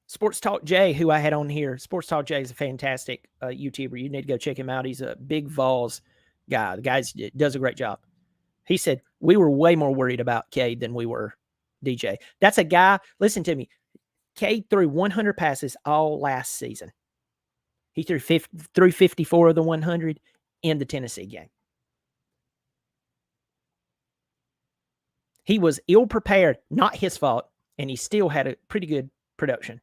Sports Talk Jay, who I had on here. Sports Talk Jay is a fantastic YouTuber. You need to go check him out. He's a big Vols guy. The guy does a great job. He said, we were way more worried about Cade than we were DJ. That's a guy, listen to me. Cade threw 100 passes all last season. He threw 354 of the 100 in the Tennessee game. He was ill-prepared, not his fault, and he still had a pretty good production.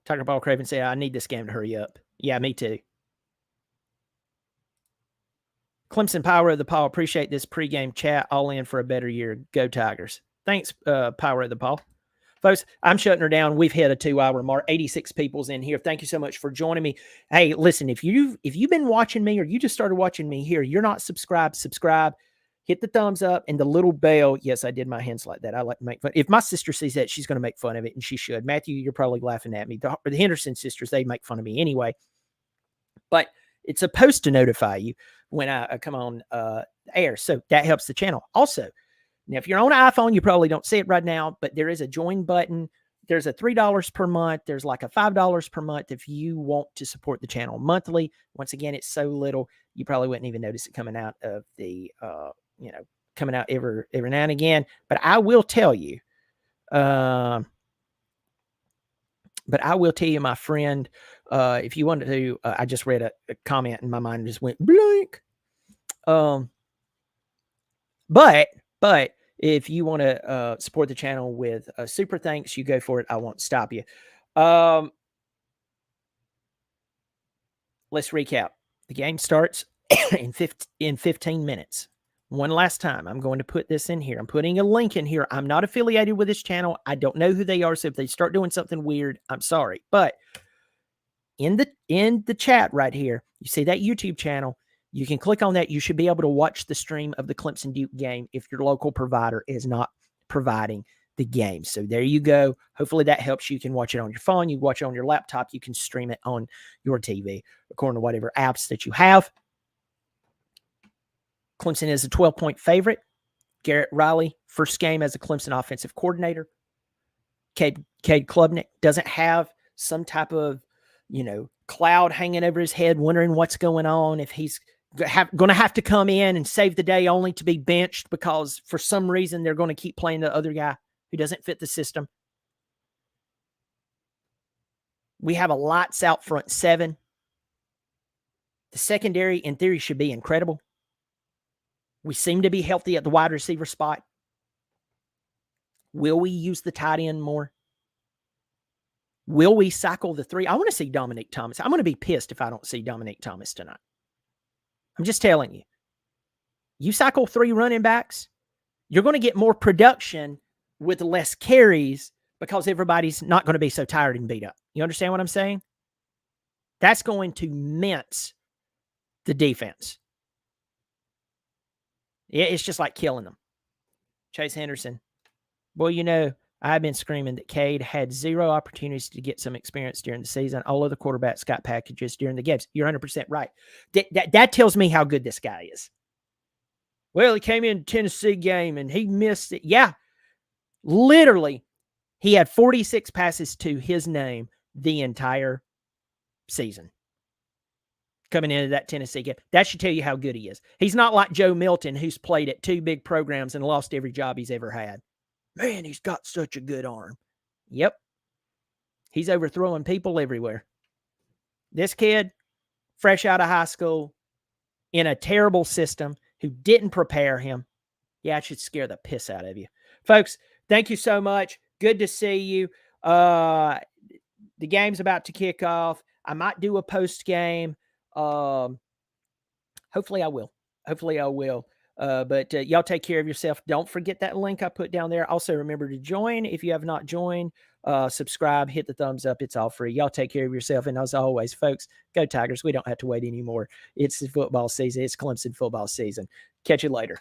Tucker Ball Craven said, I need this game to hurry up. Yeah, me too. Clemson Power of the Paw. Appreciate this pregame chat. All in for a better year. Go Tigers. Thanks, Power of the Paw. Folks, I'm shutting her down. We've hit a 2-hour mark. 86 people's in here. Thank you so much for joining me. Hey, listen, if you've been watching me or you just started watching me here, you're not subscribed, subscribe. Hit the thumbs up and the little bell. Yes, I did my hands like that. I like to make fun. If my sister sees that, she's going to make fun of it, and she should. Matthew, you're probably laughing at me. The Henderson sisters, they make fun of me anyway. But it's supposed to notify you when I come on air. So that helps the channel. Also, now, if you're on an iPhone, you probably don't see it right now, but there is a join button. There's a $3 per month. There's like a $5 per month if you want to support the channel monthly. Once again, it's so little, you probably wouldn't even notice it coming out of the, coming out every now and again. But I will tell you, my friend, if you wanted to, I just read a comment and my mind just went blank. But if you want to support the channel with a super thanks, you go for it. I won't stop you. Let's recap. The game starts in 15 minutes. One last time, I'm going to put this in here. I'm putting a link in here. I'm not affiliated with this channel. I don't know who they are, so if they start doing something weird, I'm sorry. But in the chat right here, you see that YouTube channel. You can click on that. You should be able to watch the stream of the Clemson Duke game if your local provider is not providing the game. So there you go. Hopefully that helps you. You can watch it on your phone. You can watch it on your laptop. You can stream it on your TV according to whatever apps that you have. Clemson is a 12-point favorite. Garrett Riley, first game as a Clemson offensive coordinator. Cade Klubnik doesn't have some type of, cloud hanging over his head, wondering what's going on, if he's going to have to come in and save the day only to be benched because for some reason they're going to keep playing the other guy who doesn't fit the system. We have a lights out front seven. The secondary, in theory, should be incredible. We seem to be healthy at the wide receiver spot. Will we use the tight end more? Will we cycle the three? I want to see Dominic Thomas. I'm going to be pissed if I don't see Dominic Thomas tonight. I'm just telling you. You cycle 3 running backs, you're going to get more production with less carries because everybody's not going to be so tired and beat up. You understand what I'm saying? That's going to mince the defense. Yeah, it's just like killing them. Chase Henderson. Boy, I've been screaming that Cade had 0 opportunities to get some experience during the season. All other quarterbacks got packages during the games. You're 100% right. That tells me how good this guy is. Well, he came in Tennessee game and he missed it. Yeah, literally, he had 46 passes to his name the entire season. Coming into that Tennessee game. That should tell you how good he is. He's not like Joe Milton, who's played at 2 big programs and lost every job he's ever had. Man, he's got such a good arm. Yep. He's overthrowing people everywhere. This kid, fresh out of high school, in a terrible system, who didn't prepare him. Yeah, it should scare the piss out of you. Folks, thank you so much. Good to see you. The game's about to kick off. I might do a post game. Hopefully I will. But y'all take care of yourself. Don't forget that link I put down there. Also, remember to join if you have not joined. Subscribe, hit the thumbs up. It's all free. Y'all take care of yourself. And as always, folks, go Tigers. We don't have to wait anymore. It's football season. It's Clemson football season. Catch you later.